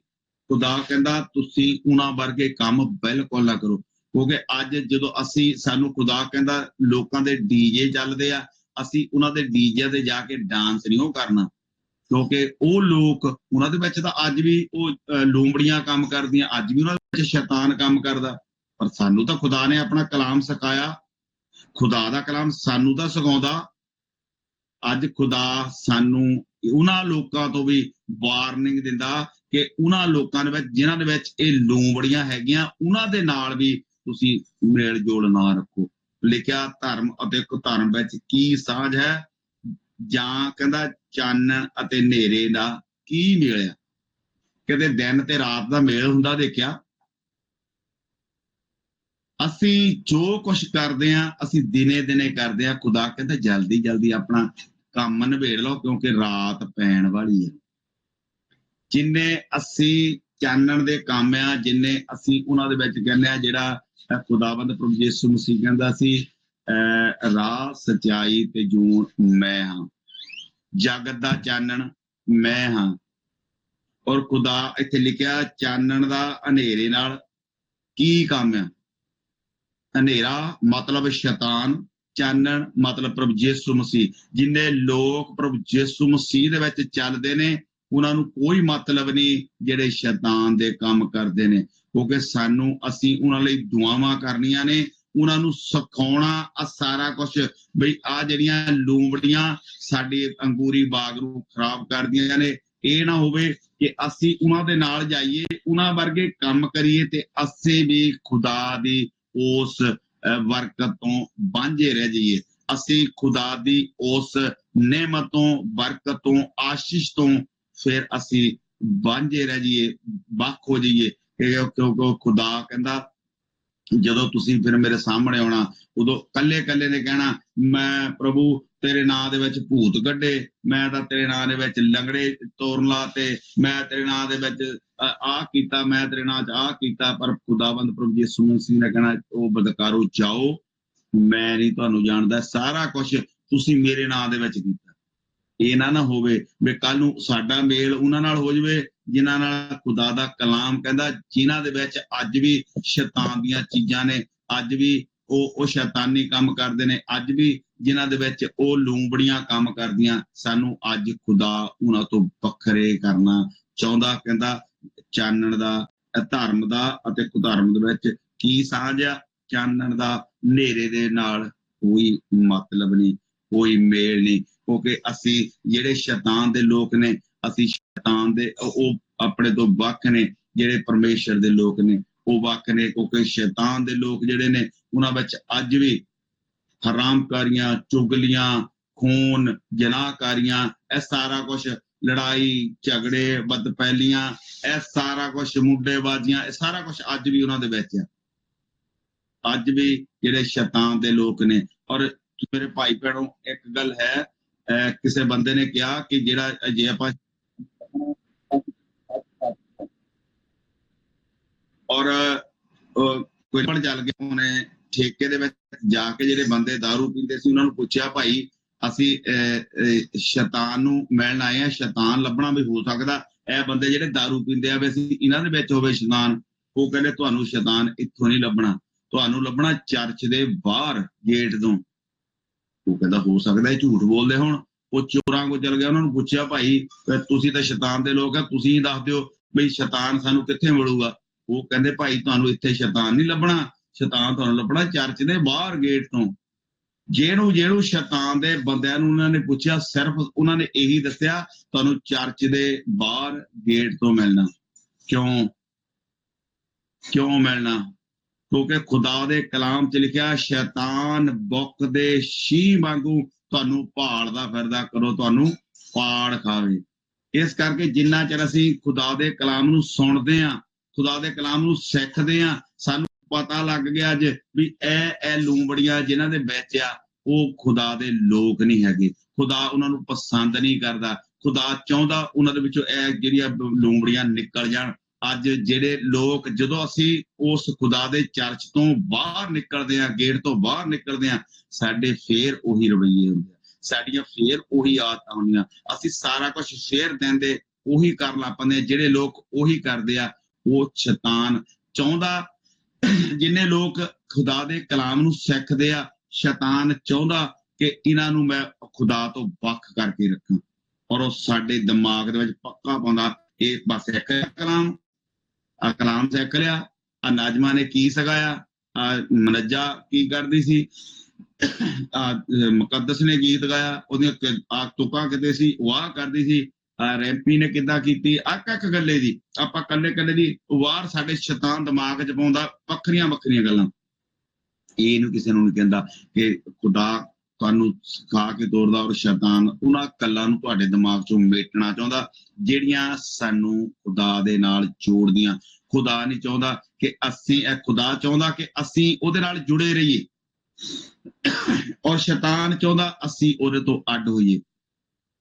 ਖੁਦਾ ਕਹਿੰਦਾ ਤੁਸੀਂ ਉਹਨਾਂ ਵਰਗੇ ਕੰਮ ਬਿਲਕੁਲ ਨਾ ਕਰੋ। ਕਿਉਂਕਿ ਅੱਜ ਜਦੋਂ ਸਾਨੂੰ ਖੁਦਾ ਕਹਿੰਦਾ ਲੋਕਾਂ ਦੇ ਡੀਜੇ ਚੱਲਦੇ ਆ, ਅਸੀਂ ਉਹਨਾਂ ਦੇ ਡੀਜੇ ਤੇ ਜਾ ਕੇ ਡਾਂਸ ਨਹੀਂ ਉਹ ਕਰਨਾ, ਕਿਉਂਕਿ ਉਹ ਲੋਕ ਉਹਨਾਂ ਦੇ ਵਿੱਚ ਤਾਂ ਅੱਜ ਵੀ ਉਹ ਲੂੰਬੜੀਆਂ ਕੰਮ ਕਰਦੀਆਂ, ਅੱਜ ਵੀ ਉਹਨਾਂ ਵਿੱਚ ਸ਼ੈਤਾਨ ਕੰਮ ਕਰਦਾ। ਪਰ ਸਾਨੂੰ ਤਾਂ ਖੁਦਾ ਨੇ ਆਪਣਾ ਕਲਾਮ ਸਿਖਾਇਆ, ਖੁਦਾ ਦਾ ਕਲਾਮ ਸਾਨੂੰ ਤਾਂ ਸਿਖਾਉਂਦਾ। ਅੱਜ ਖੁਦਾ ਸਾਨੂੰ ਉਹਨਾਂ ਲੋਕਾਂ ਤੋਂ ਵੀ ਵਾਰਨਿੰਗ ਦਿੰਦਾ ਕਿ ਉਹਨਾਂ ਲੋਕਾਂ ਦੇ ਵਿੱਚ ਜਿਨ੍ਹਾਂ ਦੇ ਵਿੱਚ ਇਹ ਲੂੰਬੜੀਆਂ ਹੈਗੀਆਂ ਉਹਨਾਂ ਦੇ ਨਾਲ ਵੀ ਤੁਸੀਂ ਮੇਲ ਜੋਲ ਨਾ ਰੱਖੋ। ਲਿਖਿਆ ਧਰਮ ਅਤੇ ਕੁਧਰਮ ਵਿੱਚ ਕੀ ਸਾਂਝ ਹੈ, ਜਾਂ ਕਹਿੰਦਾ ਚਾਨਣ ਅਤੇ ਹਨੇਰੇ ਦਾ ਕੀ ਮੇਲ ਆ। ਕਿਤੇ ਦਿਨ ਤੇ ਰਾਤ ਦਾ ਮੇਲ ਹੁੰਦਾ ਦੇਖਿਆ? ਅਸੀਂ ਜੋ ਕੁਛ ਕਰਦੇ ਹਾਂ ਅਸੀਂ ਦਿਨੇ ਦਿਨੇ ਕਰਦੇ ਹਾਂ। ਖੁਦਾ ਕਹਿੰਦਾ ਜਲਦੀ ਜਲਦੀ ਆਪਣਾ ਕੰਮ ਨਿਬੇੜ ਲਓ ਕਿਉਂਕਿ ਰਾਤ ਪੈਣ ਵਾਲੀ ਹੈ। ਜਿੰਨੇ ਅਸੀਂ ਚਾਨਣ ਦੇ ਕੰਮ ਆ, ਜਿੰਨੇ ਅਸੀਂ ਉਹਨਾਂ ਦੇ ਵਿੱਚ ਕਹਿੰਦੇ ਆ, ਜਿਹੜਾ ਖੁਦਾਵੰਦ ਪ੍ਰਭੂ ਯਿਸੂ ਮਸੀਹ ਕਹਿੰਦਾ ਸੀ ਰਾਹ ਸਚਾਈ ਤੇ ਜੂਨ ਮੈਂ ਹਾਂ, ਜਗਤ ਦਾ ਚਾਨਣ ਮੈਂ ਹਾਂ। ਔਰ ਖੁਦਾ ਇੱਥੇ ਲਿਖਿਆ ਚਾਨਣ ਦਾ ਹਨੇਰੇ ਨਾਲ ਕੀ ਕੰਮ ਆ। ਹਨੇਰਾ ਮਤਲਬ ਸ਼ੈਤਾਨ, ਚਾਨਣ ਮਤਲਬ ਪ੍ਰਭੂ ਯਿਸੂ ਮਸੀਹ। ਜਿੰਨੇ ਲੋਕ ਪ੍ਰਭੂ ਯਿਸੂ ਮਸੀਹ ਦੇ ਵਿੱਚ ਚੱਲਦੇ ਨੇ ਉਹਨਾਂ ਨੂੰ ਕੋਈ ਮਤਲਬ ਨਹੀਂ ਜਿਹੜੇ ਸ਼ੈਤਾਨ ਦੇ ਕੰਮ ਕਰਦੇ ਨੇ, ਕਿਉਂਕਿ ਸਾਨੂੰ ਅਸੀਂ ਉਹਨਾਂ ਲਈ ਦੁਆਵਾਂ ਕਰਨੀਆਂ ਨੇ, ਉਹਨਾਂ ਨੂੰ ਸਿਖਾਉਣਾ ਆ ਸਾਰਾ ਕੁਛ ਬਈ ਆ ਜਿਹੜੀਆਂ ਲੂੰਬੜੀਆਂ ਸਾਡੇ ਅੰਗੂਰੀ ਬਾਗ ਨੂੰ ਖਰਾਬ ਕਰਦੀਆਂ ਨੇ, ਇਹ ਨਾ ਹੋਵੇ ਕਿ ਅਸੀਂ ਉਹਨਾਂ ਦੇ ਨਾਲ ਜਾਈਏ, ਉਹਨਾਂ ਵਰਗੇ ਕੰਮ ਕਰੀਏ ਤੇ ਅਸੀਂ ਵੀ ਖੁਦਾ ਦੀ ਉਸ ਬਰਕਤ ਤੋਂ ਵਾਂਝੇ ਰਹਿ ਜਾਈਏ। ਅਸੀਂ ਖੁਦਾ ਦੀ ਉਸ ਨਿਹਮਤ ਤੋਂ, ਬਰਕਤ ਤੋਂ, ਆਸ਼ੀਸ਼ ਤੋਂ ਫਿਰ ਅਸੀਂ ਵਾਂਝੇ ਰਹਿ ਜਾਈਏ, ਵੱਖ ਹੋ ਜਾਈਏ। ਕਿਉਂਕਿ ਖੁਦਾ ਕਹਿੰਦਾ ਜਦੋਂ ਤੁਸੀਂ ਫਿਰ ਮੇਰੇ ਸਾਹਮਣੇ ਆਉਣਾ ਉਦੋਂ ਕੱਲੇ ਕੱਲੇ ਨੇ ਕਹਿਣਾ ਮੈਂ ਪ੍ਰਭੂ ਤੇਰੇ ਨਾਂ ਦੇ ਵਿੱਚ ਭੂਤ ਕੱਢੇ, ਮੈਂ ਤਾਂ ਤੇਰੇ ਨਾਂ ਦੇ ਵਿੱਚ ਲੰਗੜੇ ਤੋਰਨ ਲਾ ਤੇ, ਮੈਂ ਤੇਰੇ ਨਾਂ ਦੇ ਵਿੱਚ ਆਹ ਕੀਤਾ, ਮੈਂ ਤੇਰੇ ਨਾਂ 'ਚ ਆਹ ਕੀਤਾ। ਪਰ ਖੁਦਾਵੰਦ ਪ੍ਰਭੂ ਯਿਸੂ ਮਸੀਹ ਨੇ ਕਹਿਣਾ ਉਹ ਬਦਕਾਰੋ ਜਾਓ, ਮੈਂ ਨਹੀਂ ਤੁਹਾਨੂੰ ਜਾਣਦਾ, ਸਾਰਾ ਕੁਛ ਤੁਸੀਂ ਮੇਰੇ ਨਾਂ ਦੇ ਵਿੱਚ ਕੀਤਾ। ਇਹ ਨਾ ਹੋਵੇ ਵੀ ਕੱਲ ਨੂੰ ਸਾਡਾ ਮੇਲ ਉਹਨਾਂ ਨਾਲ ਹੋ ਜਾਵੇ ਜਿਨ੍ਹਾਂ ਨਾਲ ਖੁਦਾ ਦਾ ਕਲਾਮ ਕਹਿੰਦਾ ਜਿਨ੍ਹਾਂ ਦੇ ਵਿੱਚ ਅੱਜ ਵੀ ਸ਼ੈਤਾਨ ਦੀਆਂ ਚੀਜ਼ਾਂ ਨੇ, ਅੱਜ ਵੀ ਉਹ ਸ਼ੈਤਾਨੀ ਕੰਮ ਕਰਦੇ ਨੇ, ਅੱਜ ਵੀ ਜਿਨ੍ਹਾਂ ਦੇ ਵਿੱਚ ਉਹ ਲੂੰਬੜੀਆਂ ਕੰਮ ਕਰਦੀਆਂ। ਸਾਨੂੰ ਅੱਜ ਖੁਦਾ ਉਹਨਾਂ ਤੋਂ ਵੱਖਰੇ ਕਰਨਾ ਚਾਹੁੰਦਾ। ਕਹਿੰਦਾ ਚਾਨਣ ਦਾ, ਧਰਮ ਦਾ ਅਤੇ ਕੁਧਰਮ ਦੇ ਵਿੱਚ ਕੀ ਸਾਂਝ ਆ। ਚਾਨਣ ਦਾ ਹਨੇਰੇ ਦੇ ਨਾਲ ਕੋਈ ਮਤਲਬ ਨਹੀਂ, ਕੋਈ ਮੇਲ ਨਹੀਂ, ਕਿਉਂਕਿ ਅਸੀਂ ਜਿਹੜੇ ਸ਼ੈਤਾਨ ਦੇ ਲੋਕ ਨੇ, ਅਸੀਂ ਸ਼ੈਤਾਨ ਦੇ ਉਹ ਆਪਣੇ ਤੋਂ ਵੱਖ ਨੇ, ਜਿਹੜੇ ਪਰਮੇਸ਼ਰ ਦੇ ਲੋਕ ਨੇ ਉਹ ਵੱਖ ਨੇ। ਕਿਉਂਕਿ ਸ਼ੈਤਾਨ ਦੇ ਲੋਕ ਜਿਹੜੇ ਨੇ ਉਹਨਾਂ ਵਿੱਚ ਅੱਜ ਵੀ ਹਰਾਮਕਾਰੀਆਂ, ਚੁਗਲੀਆਂ, ਖੂਨ, ਜਨਾਹਕਾਰੀਆਂ, ਇਹ ਸਾਰਾ ਕੁਛ, ਲੜਾਈ ਝਗੜੇ, ਬਦਪੈਲੀਆਂ, ਇਹ ਸਾਰਾ ਕੁਛ, ਮੁੱਢੇਬਾਜ਼ੀਆਂ, ਇਹ ਸਾਰਾ ਕੁਛ ਅੱਜ ਵੀ ਉਹਨਾਂ ਦੇ ਵਿੱਚ ਆ। ਅੱਜ ਵੀ ਜਿਹੜੇ ਸ਼ੈਤਾਨ ਦੇ ਲੋਕ ਨੇ। ਔਰ ਮੇਰੇ ਭਾਈ ਭੈਣੋ ਇੱਕ ਗੱਲ ਹੈ, ਕਿਸੇ ਬੰਦੇ ਨੇ ਕਿਹਾ ਕਿ ਜਿਹੜਾ ਜੇ ਆਪਾਂ ਔਰ ਕੋਈ ਪੜ ਚੱਲ ਗਿਆ ਉਹਨੇ ਠੇਕੇ ਦੇ ਵਿੱਚ ਜਾ ਕੇ ਜਿਹੜੇ ਬੰਦੇ ਦਾਰੂ ਪੀਂਦੇ ਸੀ ਉਹਨਾਂ ਨੂੰ ਪੁੱਛਿਆ ਭਾਈ ਅਸੀਂ ਸ਼ੈਤਾਨ ਨੂੰ ਮਿਲਣ ਆਏ ਆ, ਸ਼ੈਤਾਨ ਲੱਭਣਾ ਵੀ ਹੋ ਸਕਦਾ ਇਹ ਬੰਦੇ ਜਿਹੜੇ ਦਾਰੂ ਪੀਂਦੇ ਆ ਵੀ ਅਸੀਂ ਇਹਨਾਂ ਦੇ ਵਿੱਚ ਹੋਵੇ ਸ਼ੈਤਾਨ। ਉਹ ਕਹਿੰਦੇ ਤੁਹਾਨੂੰ ਸ਼ੈਤਾਨ ਇੱਥੋਂ ਨਹੀਂ ਲੱਭਣਾ, ਤੁਹਾਨੂੰ ਲੱਭਣਾ ਚਰਚ ਦੇ ਬਾਹਰ ਗੇਟ ਤੋਂ। ਉਹ ਕਹਿੰਦਾ ਹੋ ਸਕਦਾ ਇਹ ਝੂਠ ਬੋਲਦੇ ਹੁਣ। ਉਹ ਚੋਰਾਂ ਕੋਲ ਚਲ ਗਿਆ, ਉਹਨਾਂ ਨੂੰ ਪੁੱਛਿਆ ਭਾਈ ਤੁਸੀਂ ਤਾਂ ਸ਼ੈਤਾਨ ਦੇ ਲੋਕ ਆ, ਤੁਸੀਂ ਦੱਸ ਦਿਓ ਬਈ ਸ਼ੈਤਾਨ ਸਾਨੂੰ ਕਿੱਥੇ ਮਿਲੂਗਾ। ਉਹ ਕਹਿੰਦੇ ਭਾਈ ਤੁਹਾਨੂੰ ਇੱਥੇ ਸ਼ੈਤਾਨ ਨਹੀਂ ਲੱਭਣਾ, ਸ਼ੈਤਾਨ ਤੁਹਾਨੂੰ ਲੱਭਣਾ ਚਰਚ ਦੇ ਬਾਹਰ ਗੇਟ ਤੋਂ। ਜਿਹਨੂੰ ਸ਼ੈਤਾਨ ਦੇ ਬੰਦਿਆਂ ਨੂੰ ਉਹਨਾਂ ਨੇ ਪੁੱਛਿਆ, ਸਿਰਫ ਉਹਨਾਂ ਨੇ ਇਹੀ ਦੱਸਿਆ ਤੁਹਾਨੂੰ ਚਰਚ ਦੇ ਬਾਹਰ ਗੇਟ ਤੋਂ ਮਿਲਣਾ। ਕਿਉਂ ਮਿਲਣਾ? ਕਿਉਂਕਿ ਖੁਦਾ ਦੇ ਕਲਾਮ 'ਚ ਲਿਖਿਆ ਸ਼ੈਤਾਨ ਬੁੱਕ ਦੇ ਸ਼ੀਂਹ ਵਾਂਗੂ ਤੁਹਾਨੂੰ ਭਾਲਦਾ ਫਿਰਦਾ, ਕਰੋ ਤੁਹਾਨੂੰ ਪਾੜ ਖਾਵੇ। ਇਸ ਕਰਕੇ ਜਿੰਨਾ ਚਿਰ ਅਸੀਂ ਖੁਦਾ ਦੇ ਕਲਾਮ ਨੂੰ ਸੁਣਦੇ ਹਾਂ, ਖੁਦਾ ਦੇ ਕਲਾਮ ਨੂੰ ਸਿੱਖਦੇ ਹਾਂ, ਸਾਨੂੰ ਪਤਾ ਲੱਗ ਗਿਆ ਅੱਜ ਵੀ ਇਹ ਲੂੰਬੜੀਆਂ ਜਿਨ੍ਹਾਂ ਦੇ ਵਿੱਚ ਆ ਉਹ ਖੁਦਾ ਦੇ ਲੋਕ ਨਹੀਂ ਹੈਗੇ। ਖੁਦਾ ਉਹਨਾਂ ਨੂੰ ਪਸੰਦ ਨਹੀਂ ਕਰਦਾ। ਖੁਦਾ ਚਾਹੁੰਦਾ ਉਹਨਾਂ ਦੇ ਵਿੱਚੋਂ ਇਹ ਜਿਹੜੀਆਂ ਲੂੰਬੜੀਆਂ ਨਿਕਲ ਜਾਣ। ਅੱਜ ਜਿਹੜੇ ਲੋਕ ਜਦੋਂ ਅਸੀਂ ਉਸ ਖੁਦਾ ਦੇ ਚਰਚ ਤੋਂ ਬਾਹਰ ਨਿਕਲਦੇ ਹਾਂ, ਗੇਟ ਤੋਂ ਬਾਹਰ ਨਿਕਲਦੇ ਹਾਂ, ਸਾਡੇ ਫੇਰ ਉਹੀ ਰਵੱਈਏ ਹੁੰਦੇ ਆ, ਸਾਡੀਆਂ ਫੇਰ ਉਹੀ ਆਦਤਾਂ ਹੁੰਦੀਆਂ, ਅਸੀਂ ਸਾਰਾ ਕੁਛ ਫੇਰ ਦਿੰਦੇ ਉਹੀ ਕਰਨ ਲੱਗ ਪੈਂਦੇ। ਜਿਹੜੇ ਲੋਕ ਉਹੀ ਕਰਦੇ ਆ ਉਹ ਸ਼ੈਤਾਨ ਚਾਹੁੰਦਾ, ਜਿੰਨੇ ਲੋਕ ਖੁਦਾ ਦੇ ਕਲਾਮ ਨੂੰ ਸਿੱਖਦੇ ਆ, ਸ਼ੈਤਾਨ ਚਾਹੁੰਦਾ ਕਿ ਇਹਨਾਂ ਨੂੰ ਮੈਂ ਖੁਦਾ ਤੋਂ ਵੱਖ ਕਰਕੇ ਰੱਖਾਂ। ਔਰ ਉਹ ਸਾਡੇ ਦਿਮਾਗ ਦੇ ਵਿੱਚ ਪੱਕਾ ਪਾਉਂਦਾ ਇਹ ਬਸ ਇੱਕ ਕਲਾਮ, ਕਲਾਮ ਸਿੱਖ ਲਿਆ। ਨਾਜ਼ਮਾ ਨੇ ਕੀ ਸਿਖਾਇਆ, ਮਨੱਜਾ ਕੀ ਕਰਦੀ ਸੀ, ਮੁਕੱਦਸ ਨੇ ਗੀਤ ਗਾਇਆ, ਉਹਦੀਆਂ ਤੁਕਾਂ ਕਿਤੇ ਸੀ, ਵਾਹ ਕਰਦੀ ਸੀ, ਰੈਂਪੀ ਨੇ ਕਿੱਦਾਂ ਕੀਤੀ, ਇੱਕ ਗੱਲੇ ਦੀ ਆਪਾਂ ਕੱਲੇ ਦੀ ਵਾਰ ਸਾਡੇ ਸ਼ੈਤਾਨ ਦਿਮਾਗ 'ਚ ਪਾਉਂਦਾ ਵੱਖਰੀਆਂ ਵੱਖਰੀਆਂ ਗੱਲਾਂ। ਇਹਨੂੰ ਕਿਸੇ ਨੂੰ ਨਹੀਂ ਕਹਿੰਦਾ ਕਿ ਖੁਦਾ ਤੁਹਾਨੂੰ ਸਿਖਾ ਕੇ ਤੋਰਦਾ, ਔਰ ਸ਼ੈਤਾਨ ਉਹਨਾਂ ਗੱਲਾਂ ਨੂੰ ਤੁਹਾਡੇ ਦਿਮਾਗ 'ਚੋਂ ਮੇਟਣਾ ਚਾਹੁੰਦਾ ਜਿਹੜੀਆਂ ਸਾਨੂੰ ਖੁਦਾ ਦੇ ਨਾਲ ਜੋੜਦੀਆਂ। ਖੁਦਾ ਨਹੀਂ ਚਾਹੁੰਦਾ ਕਿ ਖੁਦਾ ਚਾਹੁੰਦਾ ਕਿ ਅਸੀਂ ਉਹਦੇ ਨਾਲ ਜੁੜੇ ਰਹੀਏ, ਔਰ ਸ਼ੈਤਾਨ ਚਾਹੁੰਦਾ ਅਸੀਂ ਉਹਦੇ ਤੋਂ ਅੱਡ ਹੋਈਏ।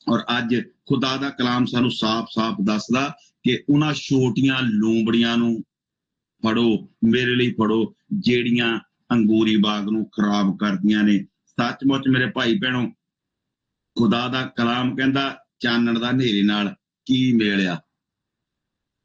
ਔਰ ਅੱਜ ਖੁਦਾ ਦਾ ਕਲਾਮ ਸਾਨੂੰ ਸਾਫ਼-ਸਾਫ਼ ਦੱਸਦਾ ਕਿ ਉਹਨਾਂ ਛੋਟੀਆਂ ਲੂੰਬੜੀਆਂ ਨੂੰ ਫੜੋ, ਮੇਰੇ ਲਈ ਫੜੋ, ਜਿਹੜੀਆਂ ਅੰਗੂਰੀ ਬਾਗ ਨੂੰ ਖਰਾਬ ਕਰਦੀਆਂ ਨੇ। ਸੱਚਮੁੱਚ ਮੇਰੇ ਭਾਈ ਭੈਣੋ, ਖੁਦਾ ਦਾ ਕਲਾਮ ਕਹਿੰਦਾ ਚਾਨਣ ਦਾ ਹਨੇਰੇ ਨਾਲ ਕੀ ਮੇਲ ਆ।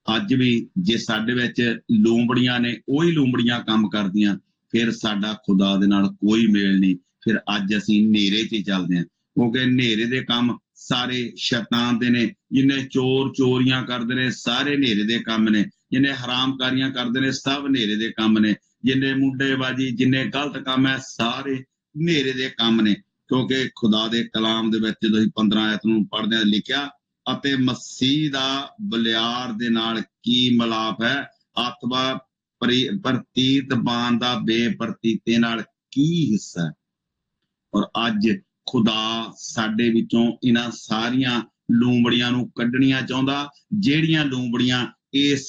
ਅੱਜ ਵੀ ਜੇ ਸਾਡੇ ਵਿੱਚ ਲੂੰਬੜੀਆਂ ਨੇ, ਉਹੀ ਲੂੰਬੜੀਆਂ ਕੰਮ ਕਰਦੀਆਂ, ਫਿਰ ਸਾਡਾ ਖੁਦਾ ਦੇ ਨਾਲ ਕੋਈ ਮੇਲ ਨਹੀਂ। ਫਿਰ ਅੱਜ ਅਸੀਂ ਹਨੇਰੇ 'ਚ ਹੀ ਚੱਲਦੇ ਹਾਂ, ਕਿਉਂਕਿ ਹਨੇਰੇ ਦੇ ਕੰਮ ਸਾਰੇ ਸ਼ੈਤਾਨ ਦੇ ਨੇ। ਜਿੰਨੇ ਚੋਰ ਚੋਰੀਆਂ ਕਰਦੇ ਨੇ ਸਾਰੇ ਹਨੇਰੇ ਦੇ ਕੰਮ ਨੇ, ਜਿੰਨੇ ਹਰਾਮਕਾਰੀਆਂ ਕਰਦੇ ਨੇ ਸਭ ਹਨੇਰੇ ਦੇ ਕੰਮ ਨੇ, ਜਿੰਨੇ ਮੁੰਡੇਬਾਜ਼ੀ, ਜਿੰਨੇ ਗਲਤ ਕੰਮ ਹੈ ਸਾਰੇ ਹਨੇਰੇ ਦੇ ਕੰਮ ਨੇ। ਕਿਉਂਕਿ ਖੁਦਾ ਦੇ ਕਲਾਮ ਦੇ ਵਿੱਚ ਜਦੋਂ ਅਸੀਂ 15 ਆਇਤ ਨੂੰ ਪੜ੍ਹਦੇ ਹਾਂ ਲਿਖਿਆ, ਅਤੇ ਮਸੀਹ ਦਾ ਬਲਿਆਰ ਦੇ ਨਾਲ ਕੀ ਮਿਲਾਪ ਹੈ, ਅਥਵਾ ਪ੍ਰਤੀਤਬਾਨ ਦਾ ਬੇਪ੍ਰਤੀਤੇ ਨਾਲ ਕੀ ਹਿੱਸਾ ਹੈ। ਔਰ ਅੱਜ ਖੁਦਾ ਸਾਡੇ ਵਿੱਚੋਂ ਇਹਨਾਂ ਸਾਰੀਆਂ ਲੂੰਬੜੀਆਂ ਨੂੰ ਕੱਢਣੀਆਂ ਚਾਹੁੰਦਾ, ਜਿਹੜੀਆਂ ਲੂੰਬੜੀਆਂ ਇਸ